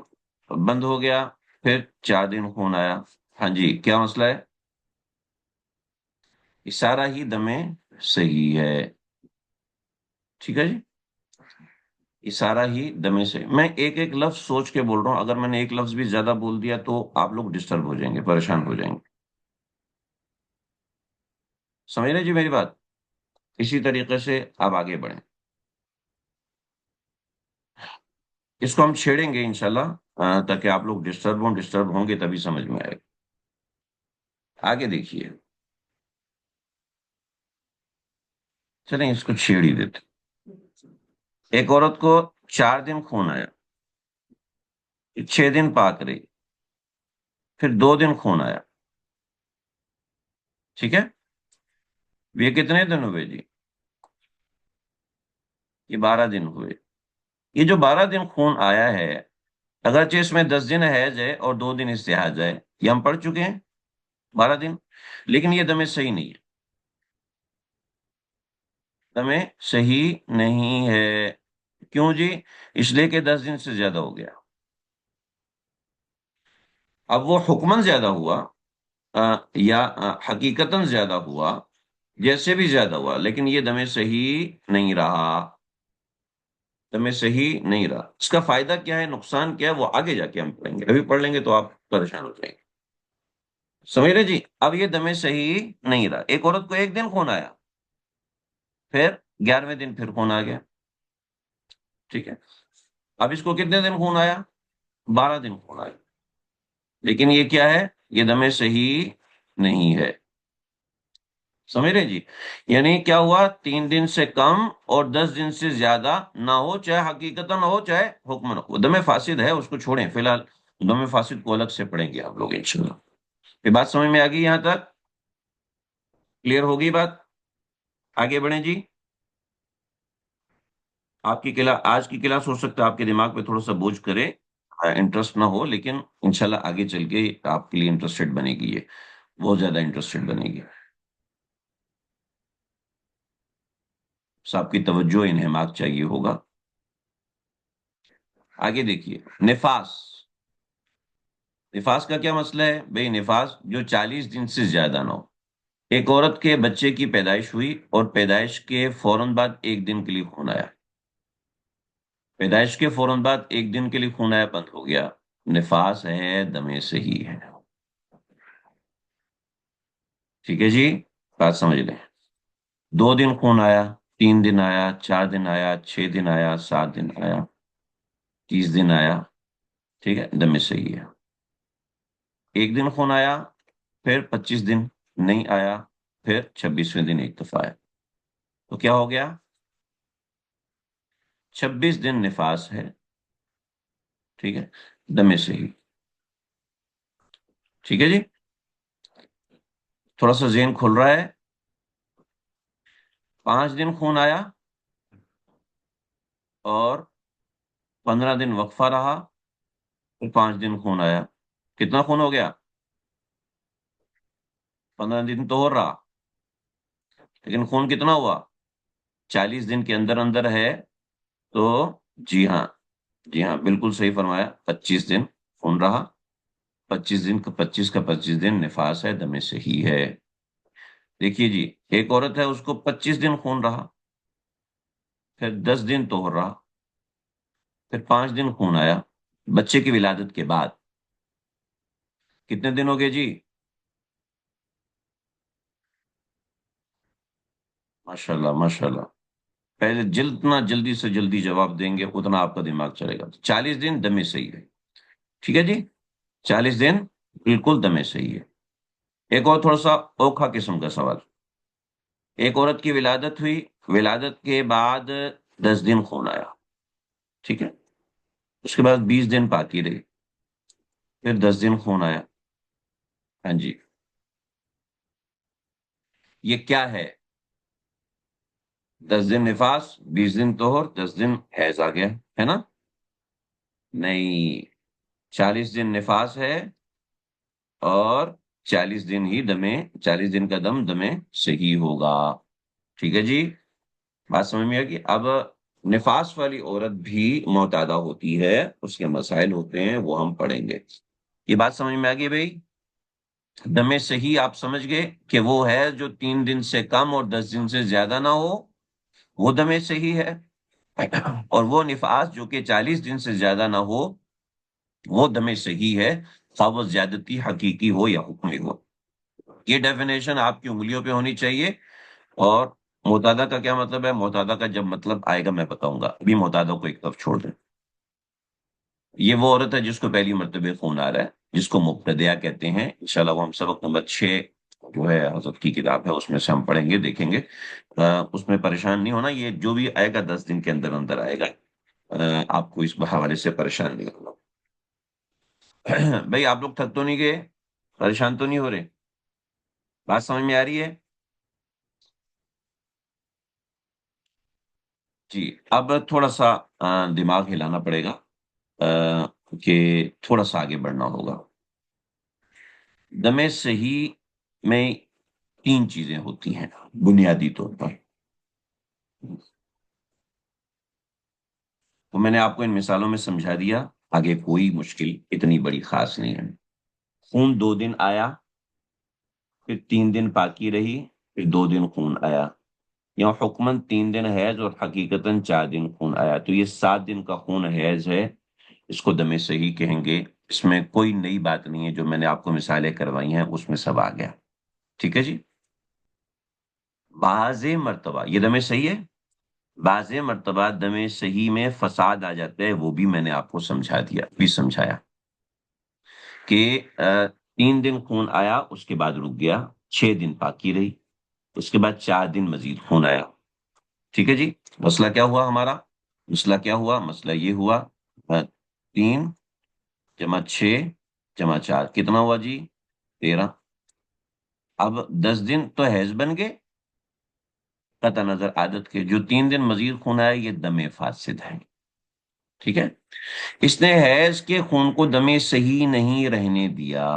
بند ہو گیا، پھر 4 دن خون آیا، ہاں جی، کیا مسئلہ ہے؟ اشارہ ہی دم صحیح ہے۔ ٹھیک ہے جی، اشارہ ہی دم سے، میں ایک ایک لفظ سوچ کے بول رہا ہوں، اگر میں نے ایک لفظ بھی زیادہ بول دیا تو آپ لوگ ڈسٹرب ہو جائیں گے، پریشان ہو جائیں گے۔ سمجھ رہے جی میری بات؟ اسی طریقے سے آپ آگے بڑھیں، اس کو ہم چھیڑیں گے انشاءاللہ، تاکہ آپ لوگ ڈسٹرب ہوں گے تبھی سمجھ میں آئے گا۔ آگے دیکھیے، چلیں اس کو چھیڑ ہی دیتے۔ ایک عورت کو 4 دن خون آیا، 6 دن پاک رہی، پھر 2 دن خون آیا، ٹھیک ہے، یہ کتنے دن ہوئے جی؟ یہ 12 دن ہوئے۔ یہ جو 12 دن خون آیا ہے، اگرچہ اس میں 10 دن حیض ہے اور 2 دن استحاضہ ہے، یہ ہم پڑھ چکے ہیں، 12 دن، لیکن یہ دم صحیح نہیں ہے، دم صحیح نہیں ہے۔ کیوں جی؟ اس لیے کہ 10 دن سے زیادہ ہو گیا۔ اب وہ حکمن زیادہ ہوا، یا حقیقتاً زیادہ ہوا، جیسے بھی زیادہ ہوا، لیکن یہ دم صحیح نہیں رہا، دم صحیح نہیں رہا۔ اس کا فائدہ کیا ہے، نقصان کیا ہے، وہ آگے جا کے ہم پڑھیں گے، ابھی پڑھ لیں گے تو آپ پریشان ہو جائیں گے۔ سمجھ رہے جی؟ اب یہ دم صحیح نہیں رہا، ایک عورت کو ایک دن خون آیا، پھر 11ویں دن پھر خون آ گیا، ٹھیک ہے، اب اس کو کتنے دن خون آیا؟ 12 دن خون آیا، لیکن یہ کیا ہے، یہ دم صحیح نہیں ہے۔ سمجھ رہے جی؟ یعنی کیا ہوا، 3 دن سے کم اور 10 دن سے زیادہ نہ ہو، چاہے حقیقتاً ہو چاہے حکمن ہو، دم فاسد ہے، اس کو چھوڑیں فی الحال، دم فاسد کو الگ سے پڑھیں گے آپ لوگ انشاءاللہ۔ یہ بات سمجھ میں آ گئی یہاں تک؟ کلیئر ہوگی بات؟ آگے بڑھیں جی۔ آپ کی کلاس، آج کی کلاس ہو سکتا ہے آپ کے دماغ پہ تھوڑا سا بوجھ کرے، انٹرسٹ نہ ہو، لیکن انشاءاللہ آگے چل کے آپ کے لیے انٹرسٹڈ بنے گی، یہ بہت زیادہ انٹرسٹڈ بنے گی، بس آپ کی توجہ انہماک چاہیے ہوگا۔ آگے دیکھیے، نفاس، نفاس کا کیا مسئلہ ہے بھئی؟ نفاس جو 40 دن سے زیادہ نہ ہو، ایک عورت کے بچے کی پیدائش ہوئی اور پیدائش کے فوراً بعد ایک دن کے لیے خون آیا، پیدائش کے فوراً بعد ایک دن کے لیے خون آیا، بند ہو گیا، نفاس ہے، دم صحیح ہے، ٹھیک ہے جی؟ بات سمجھ لیں، 2 دن خون آیا، 3 دن آیا، 4 دن آیا، 6 دن آیا، 7 دن آیا، 30 دن آیا، ٹھیک ہے، دم صحیح ہے۔ ایک دن خون آیا، پھر 25 دن نہیں آیا، پھر 26ویں دن ایک دفعہ آیا، تو کیا ہو گیا، 26 دن نفاس ہے، ٹھیک ہے، دم صحیح، ٹھیک ہے جی؟ تھوڑا سا ذہن کھل رہا ہے؟ 5 دن خون آیا اور 15 دن وقفہ رہا، پھر 5 دن خون آیا، کتنا خون ہو گیا؟ 15 دن تو ہو رہا، لیکن خون کتنا ہوا؟ 40 دن کے اندر اندر ہے، تو جی ہاں، جی ہاں بالکل صحیح فرمایا، 25 دن خون رہا، 25 دن کا 25 نفاس ہے، دم صحیح ہے۔ دیکھیے جی، ایک عورت ہے، اس کو 25 دن خون رہا، پھر 10 دن طہر رہا، پھر 5 دن خون آیا بچے کی ولادت کے بعد، کتنے دن ہو گئے جی؟ ماشاء اللہ ماشاء اللہ، پہلے جتنا جلدی سے جلدی جواب دیں گے اتنا آپ کا دماغ چلے گا، 40 دن دم صحیح ہے، ٹھیک ہے جی؟ 40 دن بالکل دم صحیح ہے۔ ایک اور تھوڑا سا اوکھا قسم کا سوال، ایک عورت کی ولادت ہوئی، ولادت کے بعد 10 دن خون آیا، ٹھیک ہے، اس کے بعد 20 دن باقی رہی، پھر 10 دن خون آیا، ہاں جی، یہ کیا ہے؟ 10 دن نفاس، 20 دن طہر، 10 دن حیض آ گیا، ہے نا؟ نہیں، 40 دن نفاس ہے اور 40 دن ہی دمے، 40 دن کا دمے صحیح ہوگا، ٹھیک ہے جی؟ بات سمجھ میں آ گئی؟ اب نفاس والی عورت بھی معتادہ ہوتی ہے، اس کے مسائل ہوتے ہیں، وہ ہم پڑھیں گے۔ یہ بات سمجھ میں آ گئی بھائی؟ دم صحیح آپ سمجھ گئے کہ وہ ہے جو 3 دن سے کم اور 10 دن سے زیادہ نہ ہو، وہ دم صحیح ہے، اور وہ نفاس جو کہ 40 دن سے زیادہ نہ ہو، وہ دم صحیح ہے، خواہ وہ زیادتی حقیقی ہو یا حکمی ہو۔ یہ ڈیفینیشن آپ کی انگلیوں پہ ہونی چاہیے۔ اور معتادہ کا کیا مطلب ہے؟ معتادہ کا جب مطلب آئے گا میں بتاؤں گا، ابھی معتادہ کو ایک طرف چھوڑ دیں۔ یہ وہ عورت ہے جس کو پہلی مرتبہ خون آ رہا ہے، جس کو مبتدیہ کہتے ہیں، انشاءاللہ وہ ہم سبق نمبر 6 جو ہے حضرت کی کتاب ہے، اس میں سے ہم پڑھیں گے، دیکھیں گے، اس میں پریشان نہیں ہونا، یہ جو بھی آئے گا 10 دن کے اندر اندر آئے گا، آپ کو اس حوالے سے پریشان نہیں ہونا۔ بھائی آپ لوگ تھک تو نہیں گئے؟ پریشان تو نہیں ہو رہے؟ بات سمجھ میں آ رہی ہے؟ جی، اب تھوڑا سا دماغ ہلانا پڑے گا، کہ تھوڑا سا آگے بڑھنا ہوگا. دم صحیح میں تین چیزیں ہوتی ہیں بنیادی طور پر. تو میں نے آپ کو ان مثالوں میں سمجھا دیا. آگے کوئی مشکل اتنی بڑی خاص نہیں ہے. خون 2 دن آیا، پھر 3 دن باقی رہی، پھر 2 دن خون آیا. یا حکمن 3 دن حیض اور حقیقتاً 4 دن خون آیا، تو یہ 7 دن کا خون حیض ہے. اس کو دم صحیح کہیں گے. اس میں کوئی نئی بات نہیں ہے، جو میں نے آپ کو مثالیں کروائی ہیں اس میں سب آ گیا. ٹھیک ہے جی. بعض مرتبہ یہ دم صحیح ہے. بعض مرتبہ دم صحیح میں فساد آ جاتا ہے، وہ بھی میں نے آپ کو سمجھا دیا، بھی سمجھایا کہ 3 دن خون آیا، اس کے بعد رک گیا، 6 دن باقی رہی، اس کے بعد 4 دن مزید خون آیا. ٹھیک ہے جی. مسئلہ کیا ہوا ہمارا؟ مسئلہ کیا ہوا؟ مسئلہ یہ ہوا 3 + 6 + 4 کتنا ہوا جی؟ 13. اب 10 دن تو حیض بن گئے قطع نظر عادت کے. جو 3 دن مزید خون آیا یہ دم فاسد ہے. ٹھیک ہے. اس نے حیض کے خون کو دم صحیح نہیں رہنے دیا.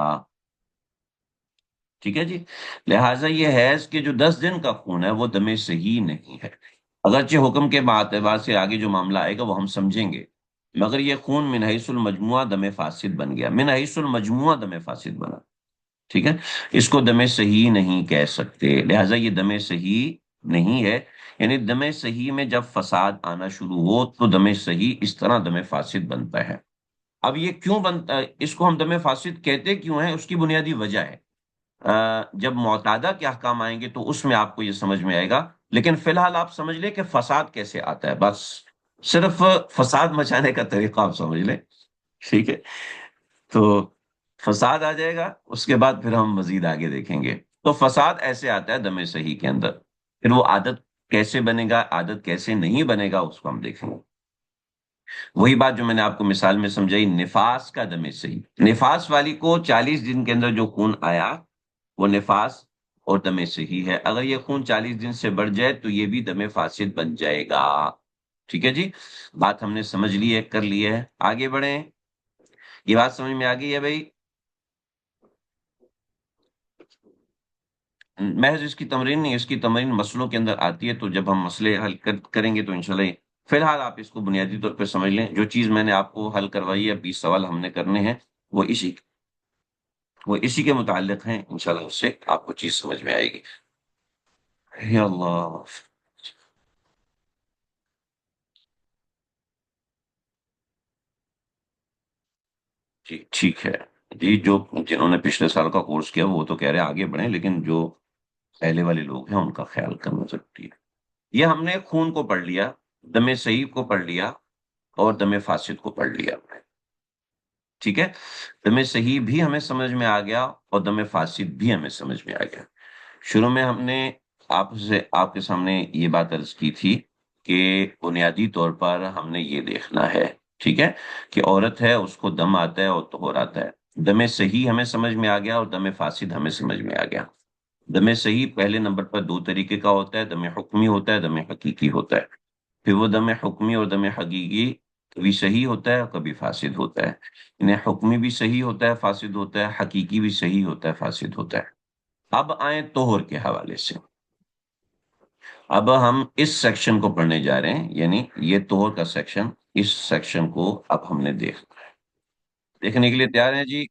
ٹھیک ہے جی. لہٰذا یہ حیض کے جو 10 دن کا خون ہے وہ دم صحیح نہیں ہے. اگرچہ حکم کے اعتبار سے آگے جو معاملہ آئے گا وہ ہم سمجھیں گے، مگر یہ خون من حیث المجموعہ دم فاسد بن گیا، من حیث المجموعہ دم فاسد بنا. ٹھیک ہے. اس کو دم صحیح نہیں کہہ سکتے، لہٰذا یہ دم صحیح نہیں ہے. یعنی دم صحیح میں جب فساد آنا شروع ہو تو دم صحیح اس طرح دم فاسد بنتا ہے. اب یہ کیوں بنتا ہے، اس کو ہم دم فاسد کہتے کیوں ہیں، اس کی بنیادی وجہ ہے. جب معتادہ کے احکام آئیں گے تو اس میں آپ کو یہ سمجھ میں آئے گا. لیکن فی الحال آپ سمجھ لیں کہ فساد کیسے آتا ہے، بس صرف فساد مچانے کا طریقہ آپ سمجھ لیں. ٹھیک ہے. تو فساد آ جائے گا، اس کے بعد پھر ہم مزید آگے دیکھیں گے. تو فساد ایسے آتا ہے دم صحیح کے اندر. پھر وہ عادت کیسے بنے گا، عادت کیسے نہیں بنے گا، اس کو ہم دیکھیں گے. وہی بات جو میں نے آپ کو مثال میں سمجھائی، نفاس کا دم صحیح. نفاس والی کو 40 دن کے اندر جو خون آیا وہ نفاس اور دم صحیح ہے. اگر یہ خون 40 دن سے بڑھ جائے تو یہ بھی دم فاسد بن جائے گا. ٹھیک ہے جی. بات ہم نے سمجھ لی ہے، کر لی ہے. آگے بڑھیں. یہ بات سمجھ میں آ گئی ہے بھائی؟ محض اس کی تمرین نہیں، اس کی تمرین مسئلوں کے اندر آتی ہے. تو جب ہم مسئلے حل کریں گے تو انشاءاللہ فی الحال آپ اس کو بنیادی طور پہ سمجھ لیں. جو چیز میں نے آپ کو حل کروائی ہے، 20 سوال ہم نے کرنے ہیں، وہ اسی کے متعلق ہیں. انشاءاللہ اس سے آپ کو چیز سمجھ میں آئے گی. یا اللہ. جی ٹھیک ہے. جی جنہوں نے پچھلے سال کا کورس کیا وہ تو کہہ رہے ہیں آگے بڑھیں، لیکن جو پہلے والے لوگ ہیں ان کا خیال کرنا ضروری ہے. یہ ہم نے خون کو پڑھ لیا، دم صحیح کو پڑھ لیا، اور دم فاسد کو پڑھ لیا ہم نے. ٹھیک ہے. دم صحیح بھی ہمیں سمجھ میں آ گیا اور دم فاسد بھی ہمیں سمجھ میں آ گیا. شروع میں ہم نے آپ کے سامنے یہ بات عرض کی تھی کہ بنیادی طور پر ہم نے یہ دیکھنا ہے، ٹھیک ہے، کہ عورت ہے اس کو دم آتا ہے اور طہور آتا ہے. دم صحیح ہمیں سمجھ میں آ گیا اور دم فاسد ہمیں سمجھ میں آ گیا. دم صحیح پہلے نمبر پر 2 طریقے کا ہوتا ہے، دم حکمی ہوتا ہے، دم حقیقی ہوتا ہے. پھر وہ دم حکمی اور دم حقیقی کبھی صحیح ہوتا ہے اور کبھی فاسد ہوتا ہے. انہیں حکمی بھی صحیح ہوتا ہے، فاسد ہوتا ہے، حقیقی بھی صحیح ہوتا ہے، فاسد ہوتا ہے. اب آئیں طہر کے حوالے سے. اب ہم اس سیکشن کو پڑھنے جا رہے ہیں، یعنی یہ طہر کا سیکشن، اس سیکشن کو اب ہم نے دیکھنے کے لیے تیار ہیں جی؟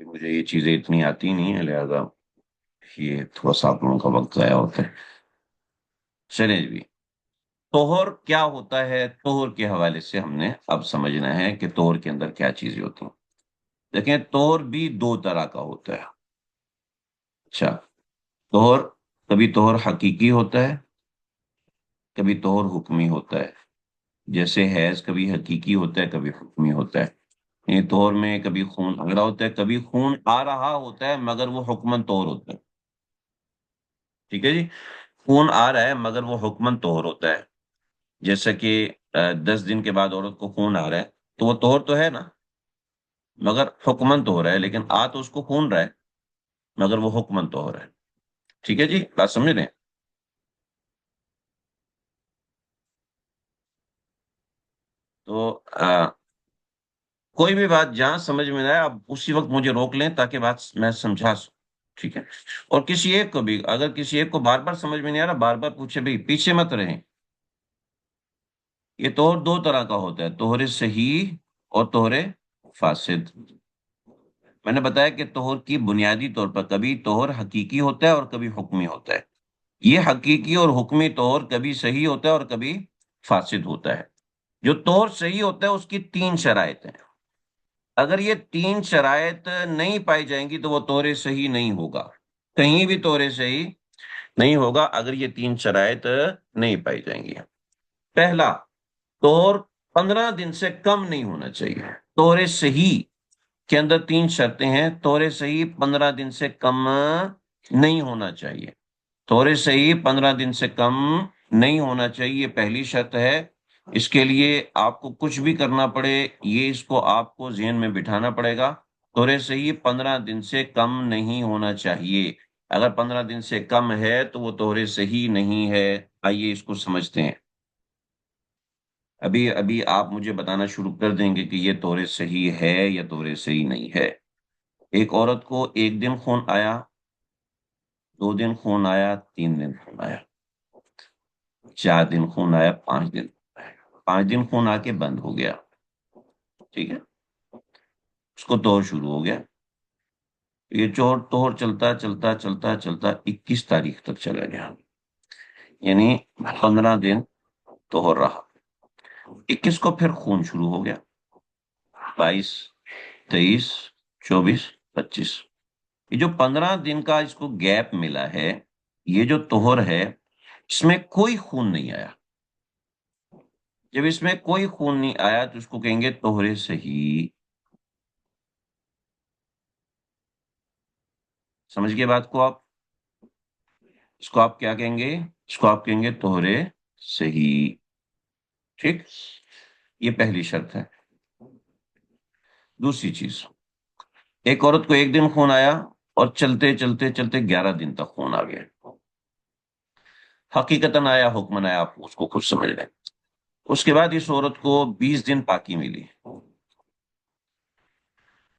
کہ مجھے یہ چیزیں اتنی آتی نہیں ہیں، لہذا یہ تھوڑا سا آپ لوگوں کا وقت ضائع ہوتا ہے. چلیں جی. طہر کیا ہوتا ہے، طہر کے حوالے سے ہم نے اب سمجھنا ہے کہ طہر کے اندر کیا چیزیں ہوتی ہیں. دیکھیں طہر بھی 2 طرح کا ہوتا ہے. اچھا. طہر کبھی طہر حقیقی ہوتا ہے، کبھی طہر حکمی ہوتا ہے. جیسے حیض کبھی حقیقی ہوتا ہے، کبھی حکمی ہوتا ہے. یعنی طہر میں کبھی خون آ رہا ہوتا ہے، کبھی خون آ رہا ہوتا ہے مگر وہ حکمن طہر ہوتا ہے. ٹھیک ہے جی. خون آ رہا ہے مگر وہ حکمن طہر ہوتا ہے. جیسا کہ 10 دن کے بعد عورت کو خون آ رہا ہے تو وہ طہر تو ہے نا. مگر حکمن تو ہو رہا ہے، لیکن آ تو اس کو خون رہا ہے، مگر وہ حکمن تو ہو رہا ہے۔ ٹھیک ہے جی، بات سمجھ رہے ہیں؟ تو کوئی بھی بات جہاں سمجھ میں نہ آئے آپ اسی وقت مجھے روک لیں تاکہ بات میں سمجھا سکوں۔ ٹھیک ہے؟ اور کسی ایک کو بھی، اگر کسی ایک کو بار بار سمجھ میں نہیں آ رہا، بار بار پوچھے بھائی، پیچھے مت رہیں۔ یہ طہور دو طرح کا ہوتا ہے، طہور صحیح اور طہور فاسد۔ میں نے بتایا کہ طہور کی بنیادی طور پر کبھی طہور حقیقی ہوتا ہے اور کبھی حکمی ہوتا ہے۔ یہ حقیقی اور حکمی طور کبھی صحیح ہوتا ہے اور کبھی فاسد ہوتا ہے۔ جو طور صحیح ہوتا ہے اس کی تین شرائط ہیں، اگر یہ تین شرائط نہیں پائی جائیں گی تو وہ طور صحیح نہیں ہوگا، کہیں بھی طور صحیح نہیں ہوگا اگر یہ تین شرائط نہیں پائی جائیں گی۔ پہلا، طور 15 دن سے کم نہیں ہونا چاہیے۔ طور صحیح کے اندر تین شرطیں ہیں، طور صحیح 15 دن سے کم نہیں ہونا چاہیے۔ طور صحیح 15 دن سے کم نہیں ہونا چاہیے، یہ پہلی شرط ہے۔ اس کے لیے آپ کو کچھ بھی کرنا پڑے، یہ اس کو آپ کو ذہن میں بٹھانا پڑے گا۔ طور صحیح 15 دن سے کم نہیں ہونا چاہیے، اگر 15 دن سے کم ہے تو وہ طور صحیح نہیں ہے۔ آئیے اس کو سمجھتے ہیں۔ ابھی ابھی آپ مجھے بتانا شروع کر دیں گے کہ یہ طور صحیح ہے یا طور صحیح نہیں ہے۔ ایک عورت کو 1 دن خون آیا، 2 دن خون آیا، 3 دن خون آیا، 4 دن خون آیا، 5 دن، 5 دن خون آ کے بند ہو گیا۔ ٹھیک ہے؟ اس کو توڑ شروع ہو گیا، یہ چور توڑ چلتا چلتا چلتا چلتا 21 تاریخ تک چلا گیا، یعنی 15 دن توڑ رہا۔ 21 کو پھر خون شروع ہو گیا، 22، 23، 24، 25۔ یہ جو 15 دن کا اس کو گیپ ملا ہے، یہ جو توہر ہے اس میں کوئی خون نہیں آیا۔ جب اس میں کوئی خون نہیں آیا تو اس کو کہیں گے توہر صحیح۔ سمجھ گئے بات کو آپ؟ اس کو آپ کیا کہیں گے؟ اس کو آپ کہیں گے توہر صحیح۔ ٹھیک، یہ پہلی شرط ہے۔ دوسری چیز، ایک عورت کو 1 دن خون آیا اور چلتے چلتے چلتے 11 دن تک خون آ گیا، حقیقتاً آیا حکمن آیا، آپ اس کو خود سمجھ لیں۔ اس کے بعد اس عورت کو 20 دن پاکی ملی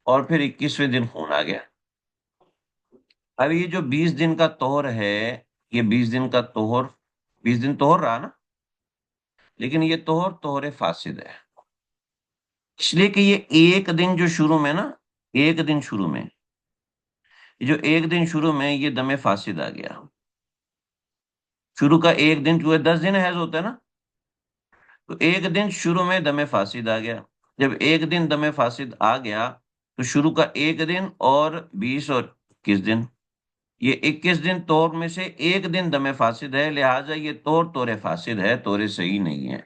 اور پھر 21ویں دن خون آ گیا۔ اب یہ جو 20 دن کا توہر ہے، یہ 20 دن کا توہر، 20 دن توہر رہا نا، لیکن یہ توہر توہر فاسد ہے، اس لیے کہ یہ ایک دن جو شروع میں نا، ایک دن شروع میں، یہ جو ایک دن شروع میں یہ دم فاسد آ گیا۔ شروع کا ایک دن جو ہے 10 دن حیض ہوتا ہے نا، تو ایک دن شروع میں دم فاسد آ گیا۔ جب ایک دن دم فاسد آ گیا تو شروع کا ایک دن اور 20 اور 21 دن، یہ 21 دن طور میں سے ایک دن دم فاسد ہے، لہٰذا یہ طور فاسد ہے، طور صحیح نہیں ہے۔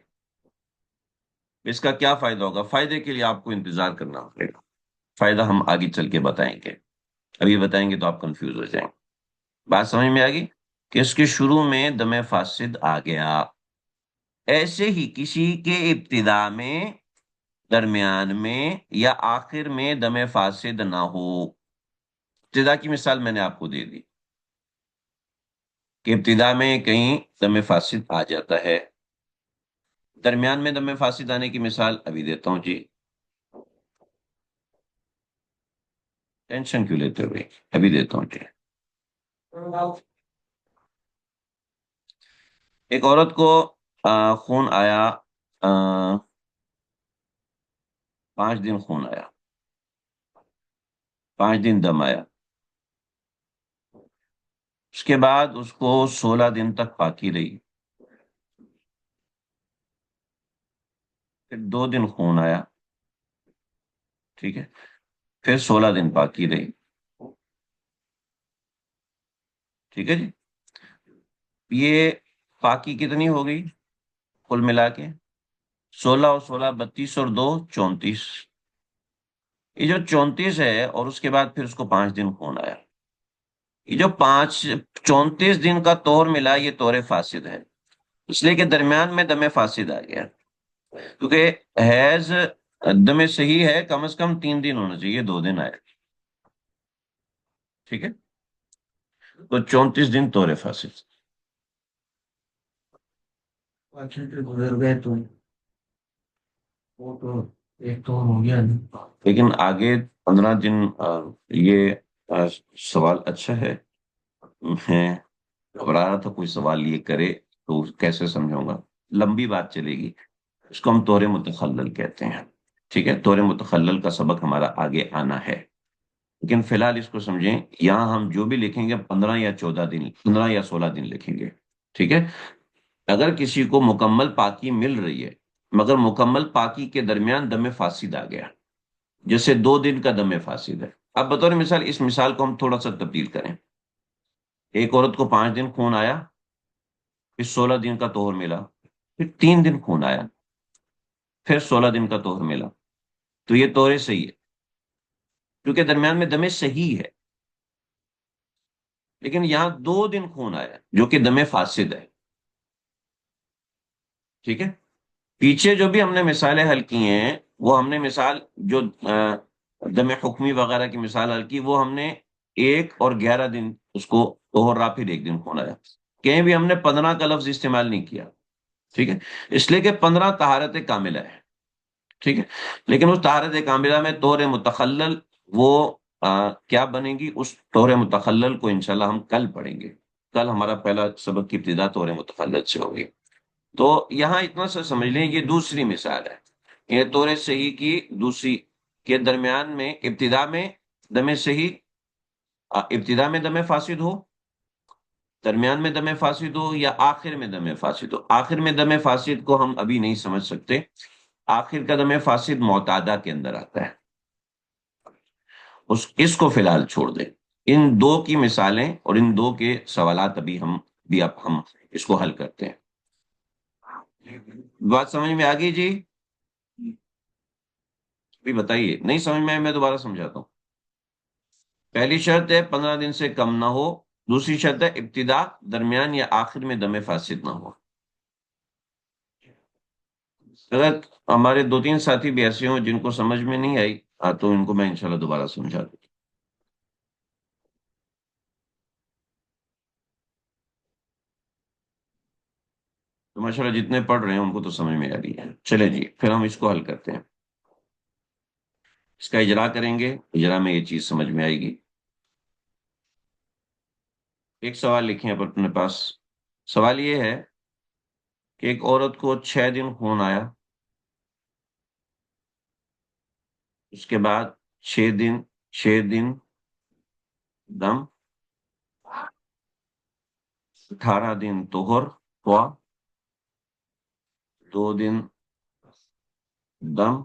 اس کا کیا فائدہ ہوگا؟ فائدے کے لیے آپ کو انتظار کرنا پڑے گا، فائدہ ہم آگے چل کے بتائیں گے، ابھی بتائیں گے تو آپ کنفیوز ہو جائیں گے۔ بات سمجھ میں آ گئی کہ اس کے شروع میں دم فاسد آ گیا، ایسے ہی کسی کے ابتدا میں، درمیان میں یا آخر میں دم فاسد نہ ہو۔ ابتدا کی مثال میں نے آپ کو دے دی کہ ابتدا میں کہیں دم فاسد آ جاتا ہے، درمیان میں دم فاسد آنے کی مثال ابھی دیتا ہوں جی، ٹینشن کیوں لیتے ہوئے، ابھی دیتا ہوں جی۔ ایک عورت کو خون آیا، 5 دن خون آیا، 5 دن دم آیا، اس کے بعد اس کو 16 دن تک پاکی رہی، پھر 2 دن خون آیا، ٹھیک ہے، پھر 16 دن پاکی رہی، ٹھیک ہے جی۔ یہ پاکی کتنی ہو گئی کل ملا کے؟ 16 اور 16، 32 اور 2، 34۔ یہ جو 34 ہے اور اس کے بعد پھر اس کو 5 دن خون آیا، یہ جو 34 دن کا طور ملا یہ طور فاسد ہے، اس لیے کہ درمیان میں دم فاسد آ گیا، کیونکہ حیض دم صحیح ہے، کم از کم 3 دن ہونا چاہیے، 2 دن آئے، ٹھیک ہے؟ تو 34 دن طور فاسد۔ اچھا گزر گئے تو وہ تو ایک تو ہو گیا نہیں۔ لیکن آگے 15 دن یہ سوال اچھا ہے، میں گھبرا رہا تھا کوئی سوال یہ کرے تو کیسے سمجھاؤں گا، لمبی بات چلے گی۔ اس کو ہم طور متخلل کہتے ہیں، ٹھیک ہے؟ طور متخلل کا سبق ہمارا آگے آنا ہے، لیکن فی الحال اس کو سمجھیں، یہاں ہم جو بھی لکھیں گے 15 یا 14 دن، 15 یا 16 دن لکھیں گے، ٹھیک ہے؟ اگر کسی کو مکمل پاکی مل رہی ہے مگر مکمل پاکی کے درمیان دم فاسد آ گیا، جیسے 2 دن کا دم فاسد ہے، اب بطور مثال اس مثال کو ہم تھوڑا سا تبدیل کریں۔ ایک عورت کو 5 دن خون آیا، پھر 16 دن کا طہر ملا، پھر 3 دن خون آیا، پھر 16 دن کا طہر ملا، تو یہ طہر صحیح ہے کیونکہ درمیان میں دم صحیح ہے۔ لیکن یہاں 2 دن خون آیا جو کہ دم فاسد ہے، ٹھیک ہے؟ پیچھے جو بھی ہم نے مثالیں حل کی ہیں، وہ ہم نے مثال جو دم حکمی وغیرہ کی مثال حل کی، وہ ہم نے 1 اور 11 دن اس کو طہر رہا، پھر 1 دن خون آیا، کہیں بھی ہم نے 15 کا لفظ استعمال نہیں کیا، ٹھیک ہے؟ اس لیے کہ 15 طہارت کاملہ ہے، ٹھیک ہے؟ لیکن اس طہارت کاملہ میں طور متخلل وہ کیا بنے گی، اس طور متخلل کو انشاءاللہ ہم کل پڑھیں گے، کل ہمارا پہلا سبق کی ابتدا طور متخلل سے ہوگی۔ تو یہاں اتنا سا سمجھ لیں، یہ دوسری مثال ہے، یہ طور صحیح کی دوسری کے درمیان میں ابتدا میں دم صحیح، ابتدا میں دم فاسد ہو، درمیان میں دم فاسد ہو، یا آخر میں دم فاسد ہو۔ آخر میں دم فاسد کو ہم ابھی نہیں سمجھ سکتے، آخر کا دم فاسد معتادہ کے اندر آتا ہے، اس کو فی الحال چھوڑ دیں۔ ان دو کی مثالیں اور ان دو کے سوالات ابھی اب ہم اس کو حل کرتے ہیں۔ بات سمجھ میں آ گئی جی؟ بھی بتائیے، نہیں سمجھ میں آئی میں دوبارہ سمجھاتا ہوں۔ پہلی شرط ہے 15 دن سے کم نہ ہو، دوسری شرط ہے ابتدا، درمیان یا آخر میں دم فاسد نہ ہو۔ اگر ہمارے 2 3 ساتھی بھی ایسے ہوں جن کو سمجھ میں نہیں آئی تو ان کو میں انشاءاللہ دوبارہ سمجھا دوں۔ تو ماشاءاللہ جتنے پڑھ رہے ہیں ان کو تو سمجھ میں آ رہی ہے۔ چلے جی، پھر ہم اس کو حل کرتے ہیں، اس کا اجرا کریں گے، اجرا میں یہ چیز سمجھ میں آئے گی۔ ایک سوال لکھیں آپ اپنے پاس، سوال یہ ہے کہ ایک عورت کو 6 دن خون آیا، اس کے بعد 6 دن دم، 18 دن طہر ہوا، 2 دن دم،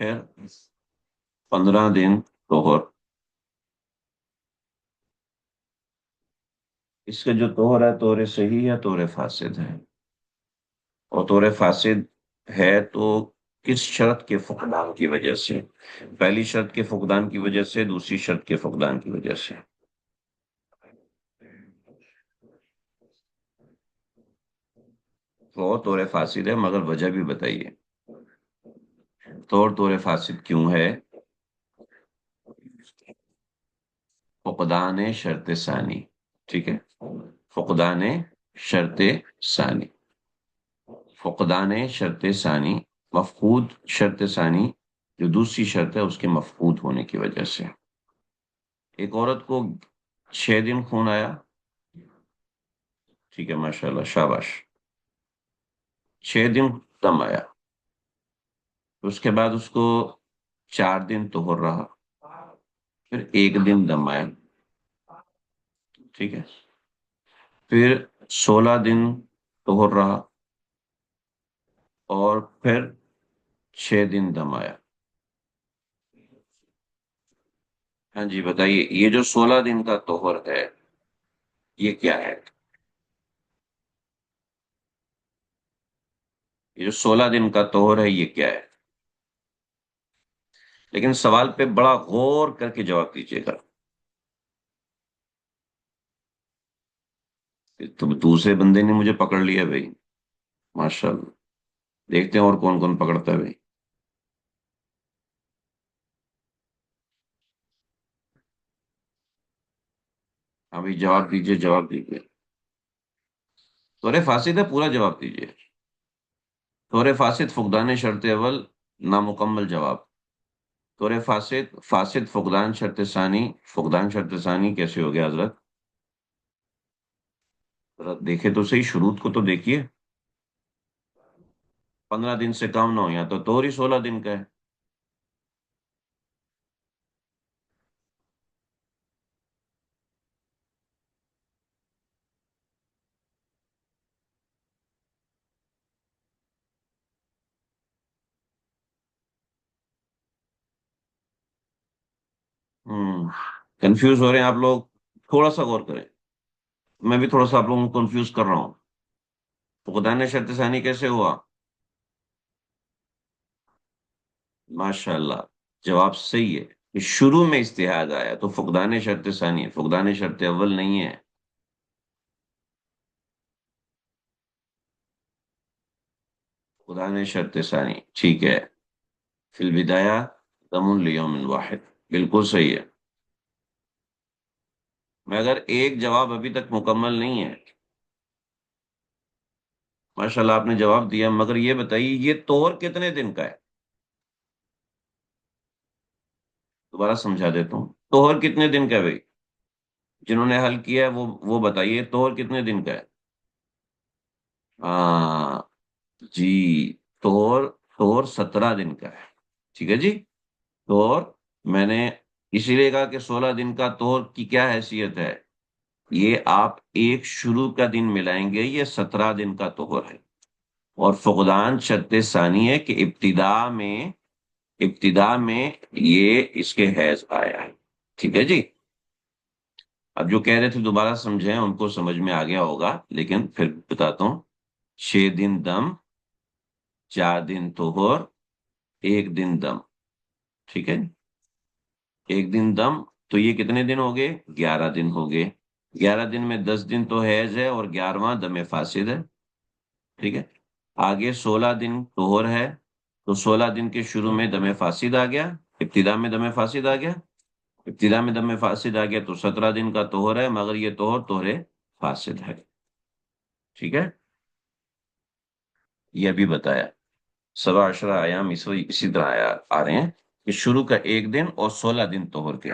پھر 15 دن طہر۔ اس کا جو طہر ہے طہر صحیح ہے طہر فاسد ہے، اور طہر فاسد ہے تو کس شرط کے فقدان کی وجہ سے؟ پہلی شرط کے فقدان کی وجہ سے، دوسری شرط کے فقدان کی وجہ سے۔ وہ طور فاسد ہے مگر وجہ بھی بتائیے، طور فاسد کیوں ہے؟ فقدان شرط ثانی، ٹھیک ہے؟ فقدان شرط ثانی، فقدان شرط ثانی، مفقود شرط ثانی جو دوسری شرط ہے اس کے مفقود ہونے کی وجہ سے۔ ایک عورت کو 6 دن خون آیا، ٹھیک ہے، ماشاءاللہ شاباش، 6 دن دم آیا، اس کے بعد اس کو 4 دن طہر رہا، پھر 1 دن دم آیا، ٹھیک ہے، پھر 16 دن طہر رہا، اور پھر 6 دن دم آیا۔ ہاں جی بتائیے، یہ جو 16 دن کا طہر ہے یہ کیا ہے؟ یہ جو 16 دن کا طہر ہے یہ کیا ہے؟ لیکن سوال پہ بڑا غور کر کے جواب دیجیے گا، تو دوسرے بندے نے مجھے پکڑ لیا بھائی، ماشاء اللہ، دیکھتے ہیں اور کون کون پکڑتا ہے بھائی. ابھی جواب دیجئے، جواب دیجئے. طور فاسد ہے، پورا جواب دیجئے. طور فاسد فقدان شرط اول، نامکمل جواب. طور فاسد، فاسد فقدان شرط ثانی. فقدان شرط ثانی کیسے ہو گیا حضرت؟ ذرا دیکھے تو صحیح، شروط کو تو دیکھیے. 15 دن سے کم نہ ہو، یا تو طور ہی 16 دن کا ہے. کنفیوز ہو رہے ہیں آپ لوگ؟ تھوڑا سا غور کریں. میں بھی تھوڑا سا آپ لوگوں کو کنفیوز کر رہا ہوں. فقدان شرط ثانی کیسے ہوا؟ ماشاء اللہ، جواب صحیح ہے. کہ شروع میں استحاض آیا تو فقدان شرط ثانی ہے، فقدان شرط اول نہیں ہے. فقدان شرط ثانی ٹھیک ہے. فی البدایہ دم لیوم واحد، بالکل صحیح ہے. مگر ایک جواب ابھی تک مکمل نہیں ہے. ماشاء اللہ آپ نے جواب دیا، مگر یہ بتائیے یہ طور کتنے دن کا ہے؟ دوبارہ سمجھا دیتا ہوں. طور کتنے دن کا ہے بھائی؟ جنہوں نے حل کیا ہے وہ بتائیے طور کتنے دن کا ہے؟ ہاں جی، طور، طور 17 دن کا ہے. ٹھیک ہے جی. طور، میں نے اسی لیے کہا کہ 16 دن کا طور کی کیا حیثیت ہے. یہ آپ ایک شروع کا دن ملائیں گے، یہ 17 دن کا طور ہے. اور فقدان شرط ثانی ہے کہ ابتدا میں یہ اس کے حیض آیا ہے. ٹھیک ہے جی. اب جو کہہ رہے تھے دوبارہ سمجھیں، ان کو سمجھ میں آ گیا ہوگا، لیکن پھر بتاتا ہوں. 6 دن دم، 4 دن طہور، 1 دن دم. ٹھیک ہے. 1 دن دم، تو یہ کتنے دن ہو گئے؟ 11 دن ہو گئے. 11 دن میں 10 دن تو حیض ہے اور 11واں دم فاسد ہے. ٹھیک ہے. آگے 16 دن طہور ہے، تو 16 دن کے شروع میں دم فاسد آ گیا. ابتدا میں دم فاسد آ گیا. ابتدا میں دم فاسد آ گیا تو 17 دن کا طہور ہے، مگر یہ طہور طہر فاسد ہے. ٹھیک ہے. یہ بھی بتایا. 17 ایام اسی طرح آ رہے ہیں کہ شروع کا 1 دن اور 16 دن طہور کے.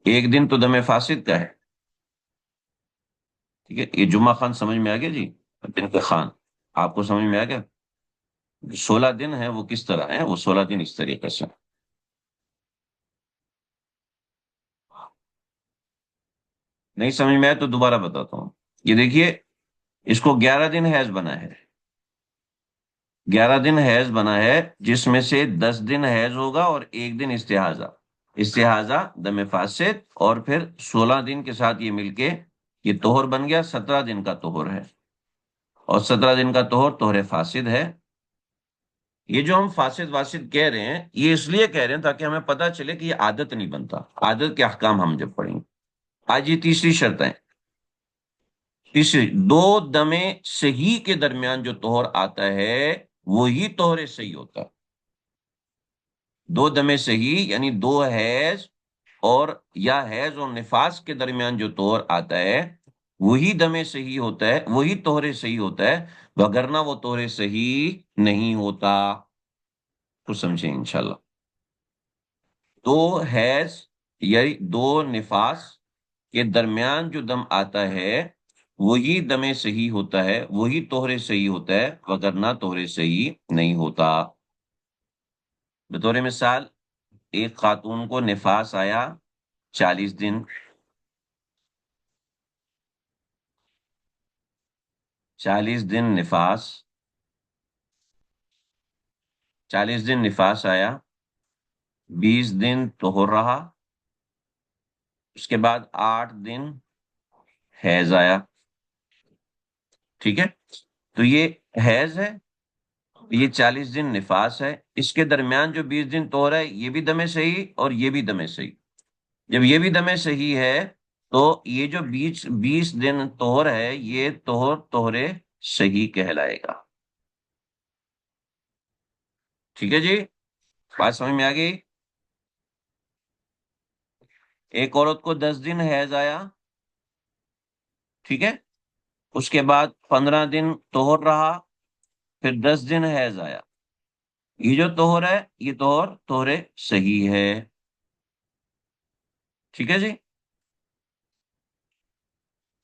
1 دن تو دم فاسد کا ہے. ٹھیک ہے. یہ جمعہ خان سمجھ میں آ گیا جی؟ بن کے خان، آپ کو سمجھ میں آ گیا؟ 16 دن ہے وہ کس طرح ہے؟ وہ 16 دن اس طریقے سے. نہیں سمجھ میں آیا تو دوبارہ بتاتا ہوں. یہ دیکھیے، اس کو 11 دن حیض بنا ہے. 11 دن حیض بنا ہے، جس میں سے 10 دن حیض ہوگا اور 1 دن استحاضہ. استحاضہ دم فاسد، اور پھر 16 دن کے ساتھ یہ مل کے یہ طہر بن گیا. 17 دن کا طہر ہے، اور 17 دن کا طہر طہر فاسد ہے. یہ جو ہم فاسد واسد کہہ رہے ہیں، یہ اس لیے کہہ رہے ہیں تاکہ ہمیں پتہ چلے کہ یہ عادت نہیں بنتا. عادت کے احکام ہم جب پڑھیں گے. آج یہ تیسری شرط ہے. تیسری، دو دمے صحیح کے درمیان جو طہر آتا ہے وہی طہر صحیح ہوتا ہے. دو دمے صحیح یعنی دو حیض، اور یا حیض اور نفاس کے درمیان جو طہر آتا ہے وہی دم صحیح ہوتا ہے، وہی طہر صحیح ہوتا ہے. وگرنہ وہ طہر صحیح نہیں ہوتا. تو سمجھیں انشاءاللہ. دو حیض یعنی دو نفاس کے درمیان جو دم آتا ہے وہی دم صحیح ہوتا ہے، وہی طہر صحیح ہوتا ہے، وگرنہ طہر صحیح نہیں ہوتا. بطور مثال، ایک خاتون کو نفاس آیا 40 دن. 40 دن نفاس، 40 دن نفاس آیا، 20 دن طہر رہا، اس کے بعد 8 دن حیض آیا. ٹھیک ہے. تو یہ حیض ہے، یہ 40 دن نفاس ہے، اس کے درمیان جو 20 دن طہر ہے یہ بھی دم صحیح اور یہ بھی دم صحیح. جب یہ بھی دم صحیح ہے تو یہ جو 20 دن طہر ہے یہ طہر صحیح کہلائے گا. ٹھیک ہے جی، بات سمجھ میں آ گئی؟ ایک عورت کو 10 دن حیض آیا، ٹھیک ہے، اس کے بعد 15 دن طہر رہا، پھر 10 دن حیض آیا، یہ جو طہر ہے یہ طہر صحیح ہے، ٹھیک ہے جی۔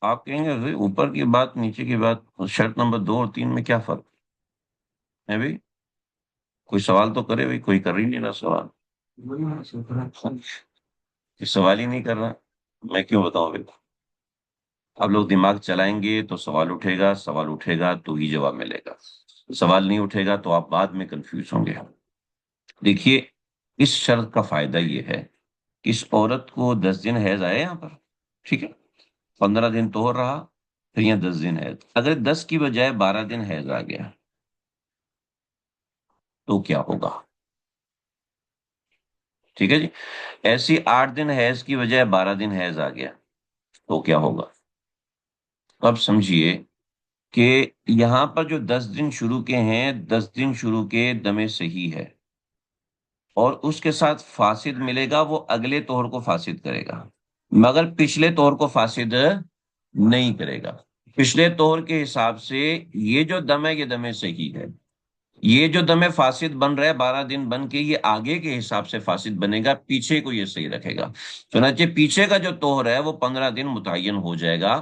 آپ کہیں گے بھائی اوپر کی بات نیچے کی بات، شرط نمبر 2 اور 3 میں کیا فرق ہے بھائی؟ کوئی سوال تو کرے بھائی، کوئی کر ہی نہیں رہا سوال، یہ سوال ہی نہیں کر رہا، میں کیوں بتاؤں بھائی؟ آپ لوگ دماغ چلائیں گے تو سوال اٹھے گا، سوال اٹھے گا تو ہی جواب ملے گا، سوال نہیں اٹھے گا تو آپ بعد میں کنفیوز ہوں گے۔ دیکھیے، اس شرط کا فائدہ یہ ہے کہ اس عورت کو 10 دن حیض آئے یہاں پر، ٹھیک ہے، 15 دن طہر رہا، پھر یہاں 10 دن حیض، اگر 10 کی بجائے 12 دن حیض آ گیا تو کیا ہوگا؟ ٹھیک ہے جی، ایسی 8 دن حیض کی بجائے 12 دن حیض آ گیا تو کیا ہوگا؟ اب سمجھیے کہ یہاں پر جو 10 دن شروع کے ہیں، 10 دن شروع کے دم صحیح ہے، اور اس کے ساتھ فاسد ملے گا، وہ اگلے طہر کو فاسد کرے گا، مگر پچھلے طہر کو فاسد نہیں کرے گا۔ پچھلے طہر کے حساب سے یہ جو دم ہے یہ دم صحیح ہے، یہ جو دم فاسد بن رہا ہے 12 دن بن کے، یہ آگے کے حساب سے فاسد بنے گا، پیچھے کو یہ صحیح رکھے گا۔ چنانچہ پیچھے کا جو طہر ہے وہ 15 دن متعین ہو جائے گا،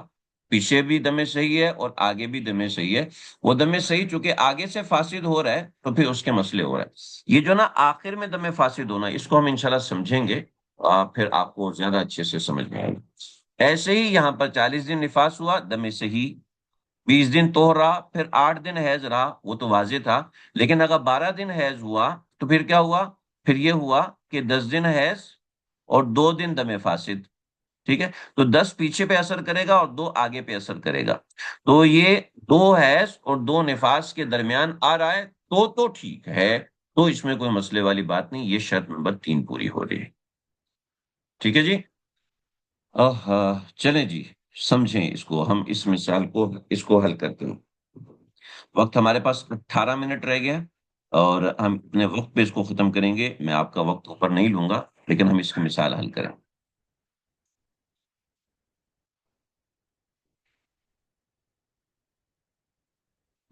پیچھے بھی دم صحیح ہے اور آگے بھی دم صحیح ہے۔ وہ دم صحیح چونکہ آگے سے فاسد ہو رہا ہے تو پھر اس کے مسئلے ہو رہا ہے، یہ جو نا آخر میں دم فاسد ہونا، اس کو ہم انشاءاللہ سمجھیں گے، پھر آپ کو زیادہ اچھے سے سمجھ میں آئے گا۔ ایسے ہی یہاں پر 40 دن نفاس ہوا، دم صحیح، 20 دن طہر رہا، پھر 8 دن حیض رہا، وہ تو واضح تھا، لیکن اگر 12 دن حیض ہوا تو پھر کیا ہوا؟ پھر یہ ہوا کہ 10 دن حیض اور 2 دن دم فاسد، ٹھیک ہے، تو 10 پیچھے پہ اثر کرے گا اور 2 آگے پہ اثر کرے گا، تو یہ 2 حیض اور 2 نفاس کے درمیان آ رہا ہے تو ٹھیک ہے، تو اس میں کوئی مسئلے والی بات نہیں، یہ شرط نمبر 3 پوری ہو رہی ہے، ٹھیک ہے جی۔ چلیں جی، سمجھیں اس کو، ہم اس مثال کو اس کو حل کرتے ہیں۔ وقت ہمارے پاس 18 منٹ رہ گیا، اور ہم اپنے وقت پہ اس کو ختم کریں گے، میں آپ کا وقت اوپر نہیں لوں گا، لیکن ہم اس کی مثال حل کریں۔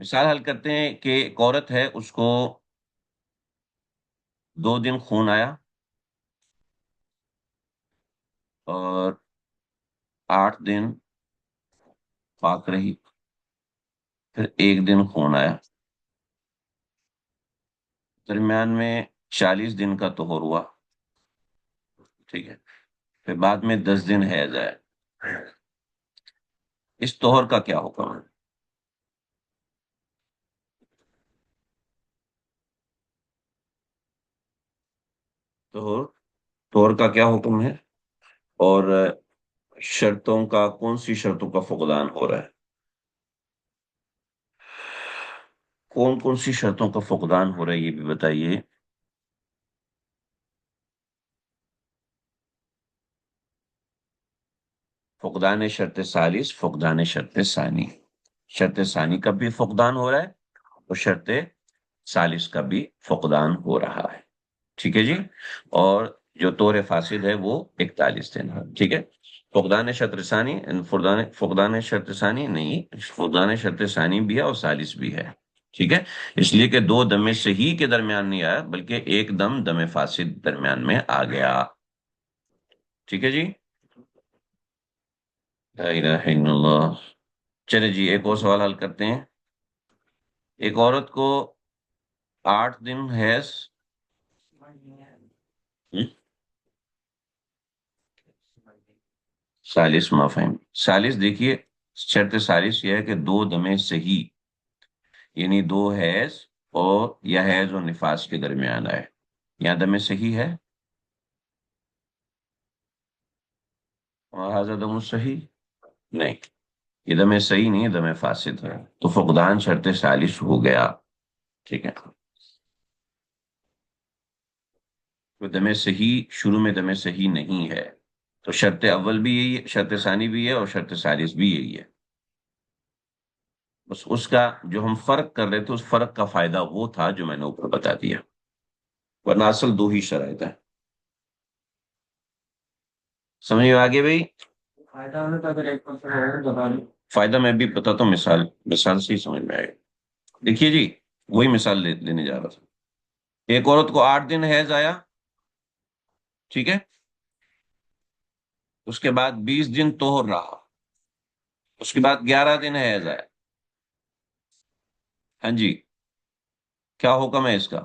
مثال حل کرتے ہیں کہ ایک عورت ہے، اس کو 2 دن خون آیا اور 8 دن پاک رہی، پھر 1 دن خون آیا، درمیان میں 40 دن کا طہور ہوا، ٹھیک ہے، پھر بعد میں 10 دن حیض آیا، اس طہور کا کیا حکم ہے؟ طہور طہور کا کیا حکم ہے، اور شرطوں کا کون سی شرطوں کا فقدان ہو رہا ہے؟ کون کون سی شرطوں کا فقدان ہو رہا ہے یہ بھی بتائیے۔ فقدان شرط ثالث، فقدان شرط ثانی، شرط ثانی کا بھی فقدان ہو رہا ہے اور شرط ثالث کا بھی فقدان ہو رہا ہے، ٹھیک ہے جی، اور جو طور فاسد ہے وہ 41 دن ہے، ٹھیک ہے۔ فقدان شرط ثانی، فقدان شرط ثانی نہیں، فقدان شرط ثانی بھی ہے اور ثالث بھی ہے، ٹھیک ہے، اس لیے کہ 2 دم صحیح کے درمیان نہیں آیا بلکہ ایک دم فاسد درمیان میں آ گیا، ٹھیک ہے جی۔ لا الہ الا اللہ۔ چلے جی، ایک اور سوال حل کرتے ہیں۔ ایک عورت کو 8 دن حیض، 40 مفہوم 40، دیکھیے شرط 40 یہ ہے کہ 2 دم صحیح، یعنی 2 حیض اور یا حیض اور نفاس کے درمیان آئے، یہاں دم صحیح ہے، اور دم صحیح نہیں، یہ دم صحیح نہیں ہے، دم فاسد ہے، تو فقدان شرط 40 ہو گیا، ٹھیک ہے، تو دم صحیح شروع میں دم صحیح نہیں ہے، تو شرط اول بھی یہی ہے، شرط ثانی بھی ہے اور شرط ثالث بھی یہی ہے، بس اس کا جو ہم فرق کر رہے تھے اس فرق کا فائدہ وہ تھا جو میں نے اوپر بتا دیا، ورنہ اصل دو ہی شرائط ہیں. سمجھ میں آگے بھائی؟ فائدہ ہونے کا اگر 1% ہے تو بتا دیں. فائدہ میں بھی بتاتا ہوں، مثال سے ہی سمجھ میں آئے گا. دیکھیے جی، وہی مثال لینے جا رہا تھا. ایک عورت کو 8 دن حیض آیا، ٹھیک ہے. اس کے بعد 20 دن طہر رہا، اس کے بعد 11 دن حیض آیا. ہاں جی، کیا حکم ہے اس کا؟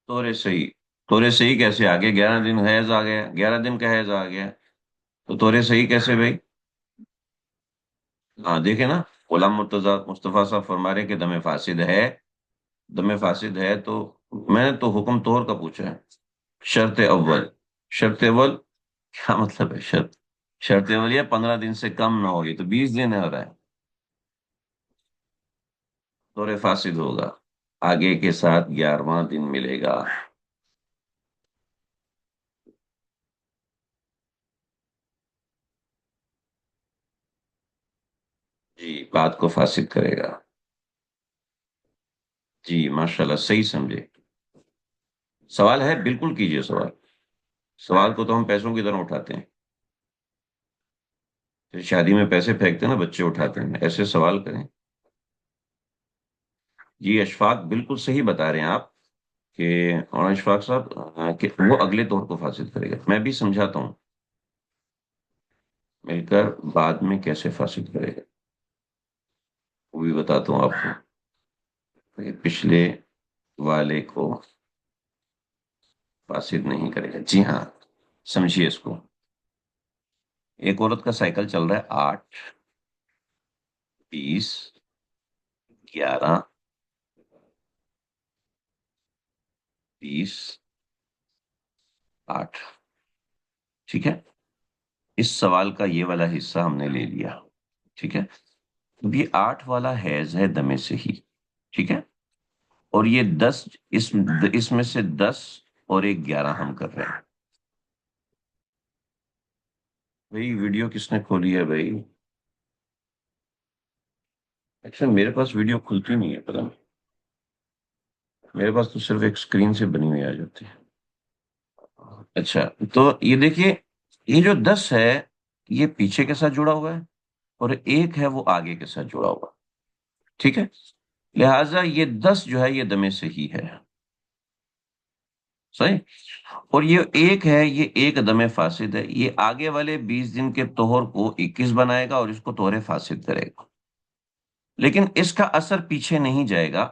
طہر صحیح کیسے آ گیا؟ 11 دن حیض آ گیا، 11 دن کا حیض آ گیا، تو طہر صحیح کیسے بھائی؟ ہاں دیکھیں نا، غلام مرتضی مصطفیٰ صاحب فرما رہے ہیں کہ دم فاسد ہے. دم فاسد ہے تو میں نے تو حکم طہر کا پوچھا ہے. شرط اول، شرط اول کیا مطلب ہے؟ شرط اول یہ 15 دن سے کم نہ ہو، یہ تو 20 دن ہو رہا ہے. طہر فاسد ہوگا، آگے کے ساتھ 11واں دن ملے گا. جی، بات کو فاسد کرے گا. جی ماشاء اللہ، صحیح سمجھے. سوال ہے، بالکل کیجئے سوال. سوال کو تو ہم پیسوں کی طرح اٹھاتے ہیں. پھر شادی میں پیسے پھینکتے ہیں نا، بچے اٹھاتے ہیں، ایسے سوال کریں. جی اشفاق بالکل صحیح بتا رہے ہیں آپ کہ اور اشفاق صاحب کہ وہ اگلے طور کو فاسد کرے گا. میں بھی سمجھاتا ہوں مل کر بعد میں کیسے فاسد کرے گا، وہ بھی بتاتا ہوں آپ کو کہ پچھلے والے کو فاسد نہیں کرے گا. جی ہاں، سمجھیے اس کو. ایک عورت کا سائیکل چل رہا ہے 8، 20، 11، 20، 8. ٹھیک ہے، اس سوال کا یہ والا حصہ ہم نے لے لیا. ٹھیک ہے، اب یہ 8 والا حیض ہے دم سے ہی. ٹھیک ہے، اور یہ 10، اس میں سے 10 اور ایک 11 ہم کر رہے ہیں. بھائی ویڈیو کس نے کھولی ہے بھائی؟ اچھا، میرے پاس ویڈیو کھلتی نہیں ہے، پتہ نہیں. میرے پاس تو صرف ایک سکرین سے بنی ہوئی آ جاتی ہے. اچھا، تو یہ دیکھیے، یہ جو 10 ہے یہ پیچھے کے ساتھ جڑا ہوا ہے، اور ایک ہے وہ آگے کے ساتھ جڑا ہوا. ٹھیک ہے، لہذا یہ 10 جو ہے یہ دم سے ہی ہے. صحیح. اور یہ ایک ہے، یہ ایک دم فاسد ہے. یہ آگے والے 20 دن کے طہر کو 21 بنائے گا اور اس کو طہر فاسد کرے گا. لیکن اس کا اثر پیچھے نہیں جائے گا،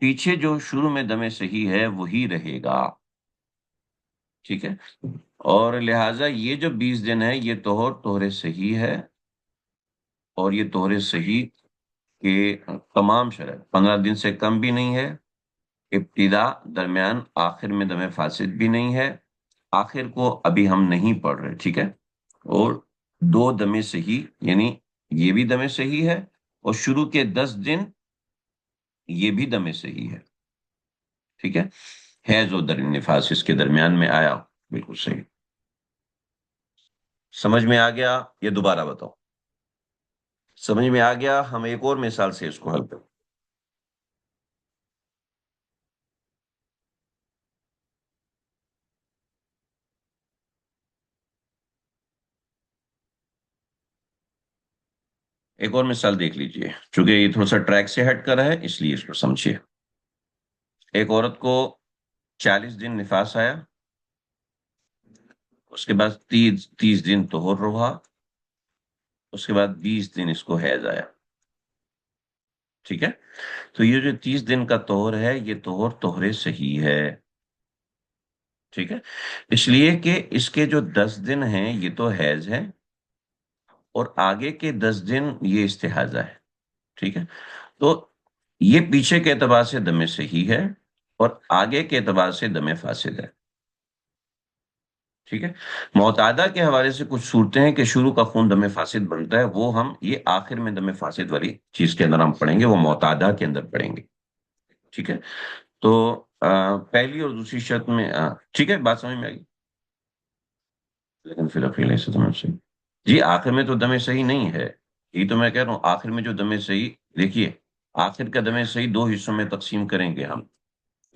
پیچھے جو شروع میں دم صحیح ہے وہی رہے گا. ٹھیک ہے، اور لہٰذا یہ جو 20 دن ہے یہ طہر صحیح ہے، اور یہ طہر صحیح کے تمام شرائط، 15 دن سے کم بھی نہیں ہے، ابتدا، درمیان، آخر میں دم فاسد بھی نہیں ہے. آخر کو ابھی ہم نہیں پڑھ رہے. ٹھیک ہے، اور 2 دم صحیح، یعنی یہ بھی دم صحیح ہے، اور شروع کے 10 دن یہ بھی دم صحیح ہے. ٹھیک ہے، حیض و نفاس اس کے درمیان میں آیا. بالکل صحیح. سمجھ میں آ گیا؟ یہ دوبارہ بتاؤ. سمجھ میں آ گیا؟ ہم ایک اور مثال سے اس کو حل کریں. ایک اور مثال دیکھ لیجئے، چونکہ یہ تھوڑا سا ٹریک سے ہٹ کر ہے اس لیے اس کو سمجھیے. ایک عورت کو 40 دن نفاس آیا، اس کے بعد 30 دن طہر رہا، اس کے بعد 20 دن اس کو حیض آیا. ٹھیک ہے، تو یہ جو 30 دن کا طہر ہے یہ طہر صحیح ہے. ٹھیک ہے، اس لیے کہ اس کے جو 10 دن ہیں یہ تو حیض ہے، اور آگے کے 10 دن یہ استحاضہ ہے. ٹھیک ہے، تو یہ پیچھے کے اعتبار سے دم صحیح ہے، اور آگے کے اعتبار سے دم فاسد ہے. ٹھیک ہے، معتادہ کے حوالے سے کچھ صورتیں ہیں کہ شروع کا خون دم فاسد بنتا ہے، وہ ہم یہ آخر میں دم فاسد والی چیز کے اندر ہم پڑھیں گے، وہ معتادہ کے اندر پڑھیں گے. ٹھیک ہے، تو پہلی اور دوسری شرط میں ٹھیک ہے، بات سمجھ میں آئی. لیکن پھر اپیل ایسے تو سے جی آخر میں تو دم صحیح نہیں ہے، یہ تو میں کہہ رہا ہوں آخر میں جو دم صحیح، دیکھیے آخر کا دم صحیح دو حصوں میں تقسیم کریں گے ہم،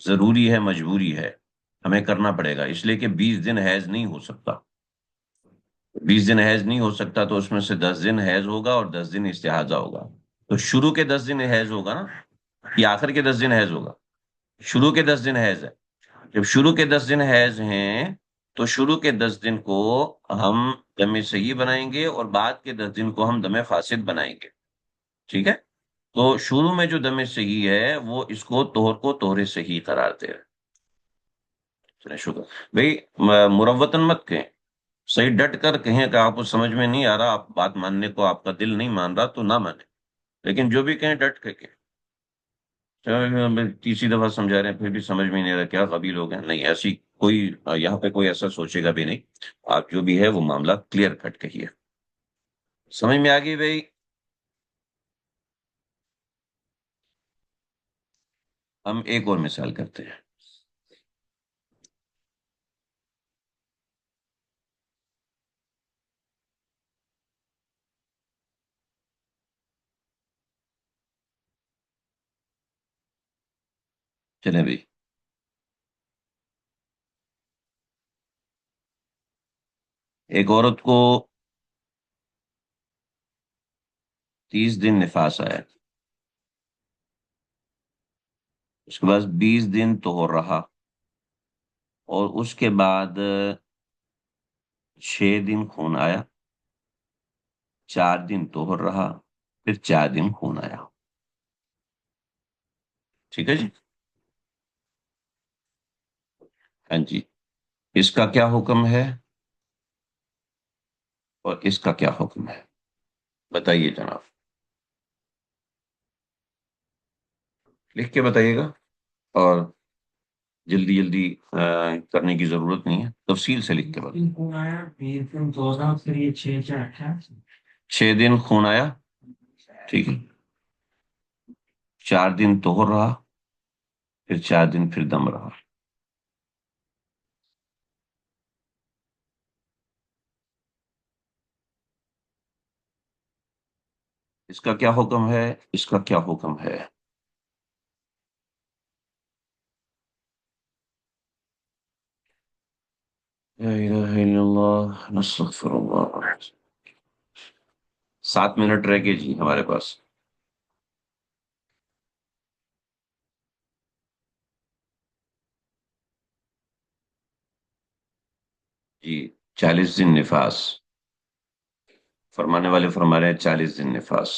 ضروری ہے مجبوری ہے، ہمیں کرنا پڑے گا، اس لیے کہ 20 دن حیض نہیں ہو سکتا، 20 دن حیض نہیں ہو سکتا تو اس میں سے 10 دن حیض ہوگا اور 10 دن استحاضہ ہوگا، تو شروع کے 10 دن حیض ہوگا نا، یہ آخر کے 10 دن حیض ہوگا؟ شروع کے 10 دن حیض ہے، جب شروع کے 10 دن حیض ہیں تو شروع کے 10 دن کو ہم دم صحیح بنائیں گے اور بعد کے 10 دن کو ہم دم فاسد بنائیں گے، ٹھیک ہے؟ تو شروع میں جو دم صحیح ہے وہ اس کو طہر صحیح قرار دے رہے ہیں۔ چلیں شکر بھائی، مروتن مت کہیں، صحیح ڈٹ کر کہیں کہ آپ کو سمجھ میں نہیں آ رہا، آپ بات ماننے کو آپ کا دل نہیں مان رہا تو نہ مانے، لیکن جو بھی کہیں ڈٹ کے کہیں۔ تیسری دفعہ سمجھا رہے ہیں پھر بھی سمجھ میں نہیں آ رہا، کیا غبی لوگ ہیں؟ نہیں ایسی کوئی، یہاں پہ کوئی ایسا سوچے گا بھی نہیں، آپ جو بھی ہے وہ معاملہ کلیئر کٹ کہیے، سمجھ میں آ گئی بھائی؟ ہم ایک اور مثال کرتے ہیں۔ چلیں بھائی، ایک عورت کو 30 دن نفاس آیا، اس کے بعد 20 دن طہور رہا، اور اس کے بعد 6 دن خون آیا، 4 دن طہور رہا، پھر 4 دن خون آیا، ٹھیک ہے جی؟ ہاں جی، اس کا کیا حکم ہے اور اس کا کیا حکم ہے، بتائیے جناب، لکھ کے بتائیے گا، اور جلدی جلدی کرنے کی ضرورت نہیں ہے، تفصیل سے لکھ کے بتائیے۔ 20 دن آیا، 20 دن روزہ، پھر یہ 6 4 8 6 دن خون آیا، ٹھیک ہے، 4 دن طہر رہا، پھر 4 دن پھر دم رہا، اس کا کیا حکم ہے، اس کا کیا حکم ہے؟ لا الہ الا اللہ نستغفر اللہ۔ 7 منٹ رہ گئے جی ہمارے پاس۔ جی 40 دن نفاس، فرمانے والے فرما رہے ہیں 40 دن نفاس۔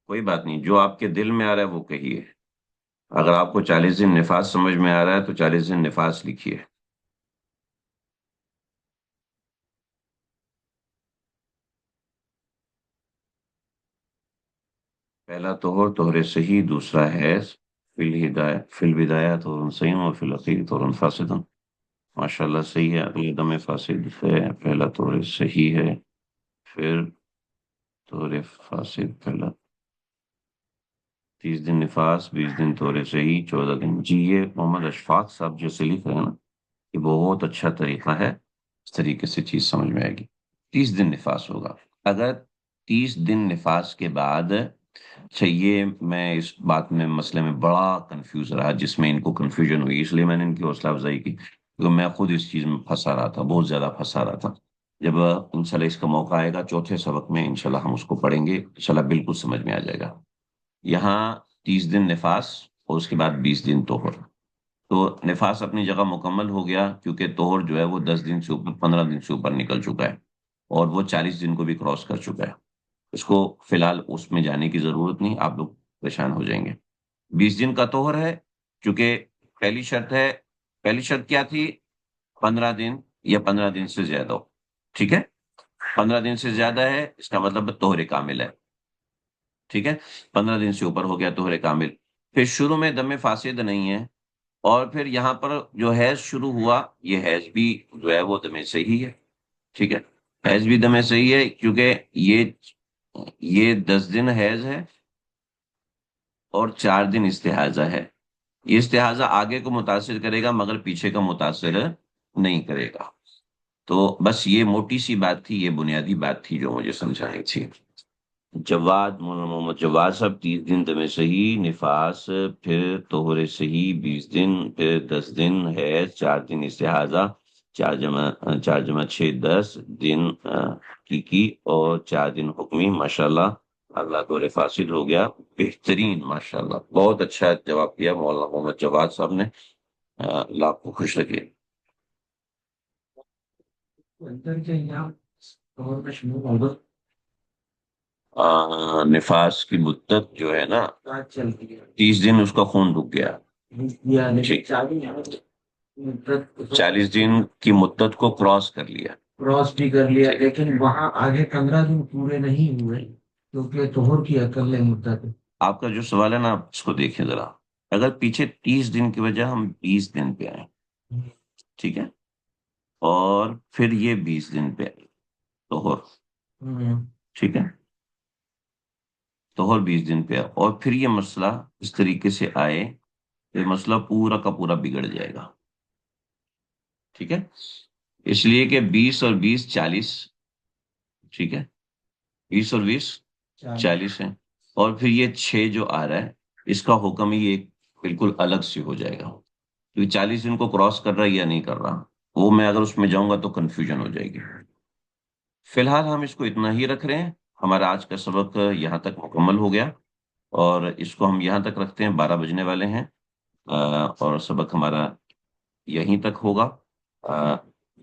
کوئی بات نہیں، جو آپ کے دل میں آ رہا ہے وہ کہیے، اگر آپ کو 40 دن نفاس سمجھ میں آ رہا ہے تو 40 دن نفاس لکھیے۔ پہلا طہور طہر صحیح، دوسرا حیض، فی البدایہ طہر صحیح و فی الاخیر طہر فاسد۔ ماشاء اللہ صحیح ہے، اگلے دم فاسد ہے، پہلا طہر صحیح ہے، پھر طہر فاسد، پہلا 30 دن نفاس، 20 دن طہر صحیح، 14 دن، جی یہ محمد اشفاق صاحب جیسے لکھ رہے ہیں نا، یہ بہت اچھا طریقہ ہے، اس طریقے سے چیز سمجھ میں آئے گی۔ 30 دن نفاس ہوگا، اگر 30 دن نفاس کے بعد، اچھا یہ میں اس بات میں مسئلے میں بڑا کنفیوز رہا، جس میں ان کو کنفیوژن ہوئی، اس لیے میں نے ان کی حوصلہ افزائی کی، کیونکہ میں خود اس چیز میں پھنسا رہا تھا، بہت زیادہ پھنسا رہا تھا۔ جب انشاءاللہ اس کا موقع آئے گا چوتھے سبق میں، انشاءاللہ ہم اس کو پڑھیں گے، انشاءاللہ بالکل سمجھ میں آ جائے گا۔ یہاں 30 دن نفاس اور اس کے بعد 20 دن طہر، تو نفاس اپنی جگہ مکمل ہو گیا، کیونکہ طہر جو ہے وہ 10 دن سے اوپر، 15 دن سے اوپر نکل چکا ہے، اور وہ 40 دن کو بھی کراس کر چکا ہے، اس کو فی الحال اس میں جانے کی ضرورت نہیں، آپ لوگ پریشان ہو جائیں گے۔ 20 دن کا طہر ہے، چونکہ پہلی شرط ہے، پہلی شرط کیا تھی؟ 15 دن یا 15 دن سے زیادہ ہو، ٹھیک ہے؟ 15 دن سے زیادہ ہے اس کا مطلب طہر کامل ہے، ٹھیک ہے؟ 15 دن سے اوپر ہو گیا طہر کامل، پھر شروع میں دم فاسد نہیں ہے، اور پھر یہاں پر جو حیض شروع ہوا، یہ حیض بھی جو ہے وہ دم صحیح ہے، ٹھیک ہے؟ حیض بھی دم صحیح ہے، کیونکہ یہ 10 دن حیض ہے اور 4 دن استحاضہ ہے، یہ استحاضہ آگے کو متاثر کرے گا مگر پیچھے کا متاثر نہیں کرے گا. تو بس یہ موٹی سی بات تھی، یہ بنیادی بات تھی جو مجھے سمجھانی تھی. جواد، مولانا محمد جواد صاحب، 30 دن دم صحیح، نفاس، پھر طہور صحیح 20 دن، پھر 10 دن حیض، 4 دن استحاضہ، 4 جمع 6 10 دن حقیقی، اور 4 دن حکمی. ماشاءاللہ، اللہ کو فاسد ہو گیا. بہترین، ماشاءاللہ، بہت اچھا جواب دیا مولانا محمد جواد صاحب نے. اللہ آپ کو خوش رکھے. اندر کے یہاں اور میں شروع ہو گا نفاس کی مدت جو ہے نا، بات چلتی ہے 30 دن اس کا خون رک گیا. یعنی ٹھیک. 40 40 دن کی مدت کو کراس کر لیا. کراس بھی کر لیا، لیکن وہاں آگے 15 دن پورے نہیں ہوئے کیونکہ توہر کی اکل مدت ہے۔ آپ کا جو سوال ہے نا، آپ اس کو دیکھیں ذرا. اگر پیچھے 30 دن کی وجہ ہم 20 دن پہ آئیں، ٹھیک ہے، اور پھر یہ 20 دن پہ آئے توہر، ٹھیک ہے، توہر 20 دن پہ آئے، اور پھر یہ مسئلہ اس طریقے سے آئے، یہ مسئلہ پورا کا پورا بگڑ جائے گا. ٹھیک ہے، اس لیے کہ 20 اور 20 40، ٹھیک ہے، 20 اور 20 40 ہیں، اور پھر یہ 6 جو آ رہا ہے، اس کا حکم ہی ایک بالکل الگ سے ہو جائے گا. کیونکہ 40 دن کو کراس کر رہا ہے یا نہیں کر رہا، وہ میں اگر اس میں جاؤں گا تو کنفیوژن ہو جائے گی. فی الحال ہم اس کو اتنا ہی رکھ رہے ہیں. ہمارا آج کا سبق یہاں تک مکمل ہو گیا، اور اس کو ہم یہاں تک رکھتے ہیں. 12 بجنے والے ہیں، اور سبق ہمارا یہیں تک ہوگا.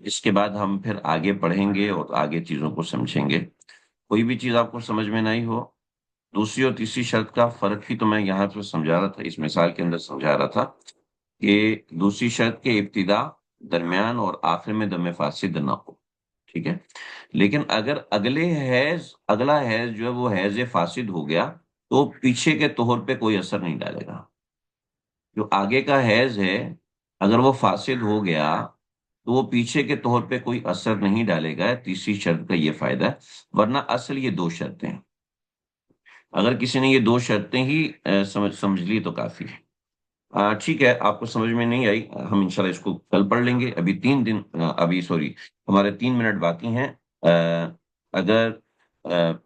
اس کے بعد ہم پھر آگے پڑھیں گے اور آگے چیزوں کو سمجھیں گے. کوئی بھی چیز آپ کو سمجھ میں نہیں ہو، دوسری اور تیسری شرط کا فرق ہی تو میں یہاں پہ سمجھا رہا تھا، اس مثال کے اندر سمجھا رہا تھا کہ دوسری شرط کے ابتدا، درمیان اور آخر میں دم فاسد نہ ہو. ٹھیک ہے، لیکن اگر اگلا حیض جو ہے وہ حیض فاسد ہو گیا تو پیچھے کے طہر پہ کوئی اثر نہیں ڈالے گا. جو آگے کا حیض ہے اگر وہ فاسد ہو گیا تو وہ پیچھے کے طور پہ کوئی اثر نہیں ڈالے گا. تیسری شرط کا یہ فائدہ ہے، ورنہ اصل یہ 2 شرطیں ہیں. اگر کسی نے یہ 2 شرطیں ہی سمجھ لی تو کافی ہے. ٹھیک ہے، آپ کو سمجھ میں نہیں آئی، ہم انشاءاللہ اس کو کل پڑھ لیں گے. ابھی 3 دن ابھی سوری، ہمارے 3 منٹ باقی ہیں. اگر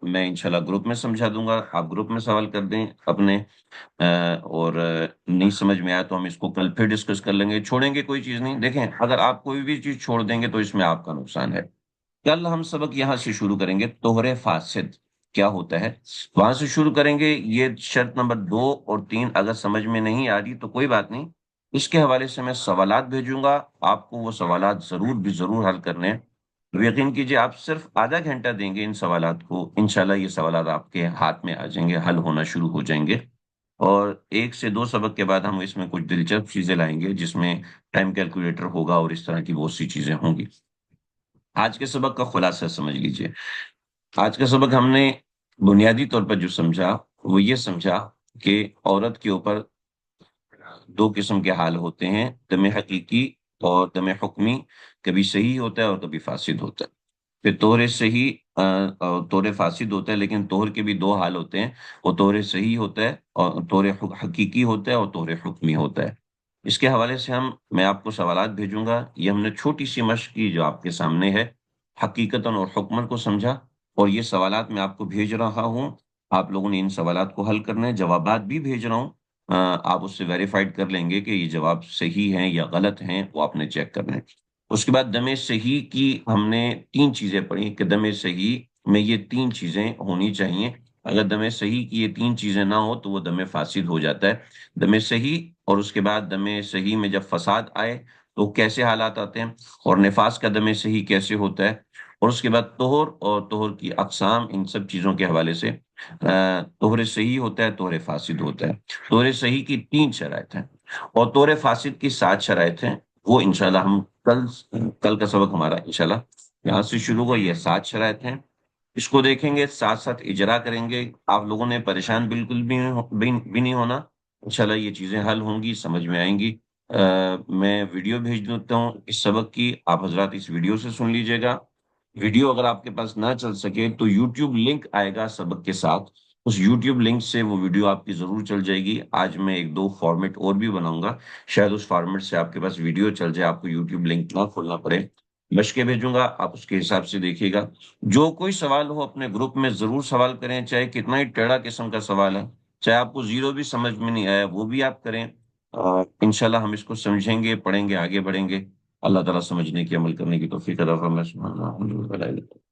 میں انشاءاللہ گروپ میں سمجھا دوں گا، آپ گروپ میں سوال کر دیں اپنے، اور نہیں سمجھ میں آیا تو ہم اس کو کل پھر ڈسکس کر لیں گے. چھوڑیں گے کوئی چیز نہیں. دیکھیں، اگر آپ کوئی بھی چیز چھوڑ دیں گے تو اس میں آپ کا نقصان ہے. کل ہم سبق یہاں سے شروع کریں گے، طہر فاسد کیا ہوتا ہے، وہاں سے شروع کریں گے. یہ شرط نمبر 2 اور 3 اگر سمجھ میں نہیں آ رہی تو کوئی بات نہیں، اس کے حوالے سے میں سوالات بھیجوں گا، آپ کو وہ سوالات ضرور حل کرنے ہیں. یقین کیجئے، آپ صرف آدھا گھنٹہ دیں گے ان سوالات کو، انشاءاللہ یہ سوالات آپ کے ہاتھ میں آ جائیں گے، حل ہونا شروع ہو جائیں گے. اور 1 سے 2 سبق کے بعد ہم اس میں کچھ دلچسپ چیزیں لائیں گے، جس میں ٹائم کیلکولیٹر ہوگا اور اس طرح کی بہت سی چیزیں ہوں گی. آج کے سبق کا خلاصہ سمجھ لیجئے. آج کا سبق ہم نے بنیادی طور پر جو سمجھا وہ یہ سمجھا کہ عورت کے اوپر 2 قسم کے حال ہوتے ہیں، دم حقیقی اور دم حکمی. کبھی صحیح ہوتا ہے اور کبھی فاسد ہوتا ہے. پھر طہر صحیح اور طہر فاسد ہوتا ہے، لیکن طہر کے بھی 2 حال ہوتے ہیں. وہ طہر صحیح ہوتا ہے اور طہر حقیقی ہوتا ہے اور طہر حکمی ہوتا ہے. اس کے حوالے سے میں آپ کو سوالات بھیجوں گا. یہ ہم نے چھوٹی سی مشق کی جو آپ کے سامنے ہے، حقیقتاً اور حکمن کو سمجھا، اور یہ سوالات میں آپ کو بھیج رہا ہوں. آپ لوگوں نے ان سوالات کو حل کرنا ہے. جوابات بھی بھیج رہا ہوں، آپ اس سے ویریفائڈ کر لیں گے کہ یہ جواب صحیح ہیں یا غلط ہیں، وہ آپ نے چیک کرنا ہے. اس کے بعد دم صحیح کی ہم نے 3 چیزیں پڑھی کہ دم صحیح میں یہ 3 چیزیں ہونی چاہیے. اگر دم صحیح کی یہ 3 چیزیں نہ ہو تو وہ دم فاسد ہو جاتا ہے. دم صحیح، اور اس کے بعد دم صحیح میں جب فساد آئے تو کیسے حالات آتے ہیں، اور نفاس کا دم صحیح کیسے ہوتا ہے، اور اس کے بعد طہر اور طہر کی اقسام. ان سب چیزوں کے حوالے سے طہر صحیح ہوتا ہے، طہر فاسد ہوتا ہے. طہر صحیح کی 3 شرائط ہیں اور طہر فاسد کی 7 شرائط ہیں. وہ انشاءاللہ ہم کل کا سبق ہمارا انشاءاللہ یہاں سے شروع ہوا. یہ 7 شرائط ہیں، اس کو دیکھیں گے، ساتھ ساتھ اجرا کریں گے. آپ لوگوں نے پریشان بالکل بھی نہیں ہونا. انشاءاللہ یہ چیزیں حل ہوں گی، سمجھ میں آئیں گی. میں ویڈیو بھیج دیتا ہوں اس سبق کی، آپ حضرات اس ویڈیو سے سن لیجئے گا. ویڈیو اگر آپ کے پاس نہ چل سکے تو یوٹیوب لنک آئے گا سبق کے ساتھ، اس یوٹیوب لنک سے وہ ویڈیو آپ کی ضرور چل جائے گی. آج میں ایک دو فارمیٹ اور بھی بناؤں گا، شاید اس فارمیٹ سے آپ کے پاس ویڈیو چل جائے، آپ کو یوٹیوب لنک نہ کھولنا پڑے. مشقیں بھیجوں گا، آپ اس کے حساب سے دیکھیے گا. جو کوئی سوال ہو اپنے گروپ میں ضرور سوال کریں، چاہے کتنا ہی ٹیڑھا قسم کا سوال ہے، چاہے آپ کو زیرو بھی سمجھ میں نہیں آیا وہ بھی آپ کریں. انشاءاللہ ہم اس کو سمجھیں گے، پڑھیں گے، آگے بڑھیں گے. اللہ تعالیٰ سمجھنے کی، عمل کرنے کی توفیق عطا فرمائے. سبحان اللہ، الحمد للہ.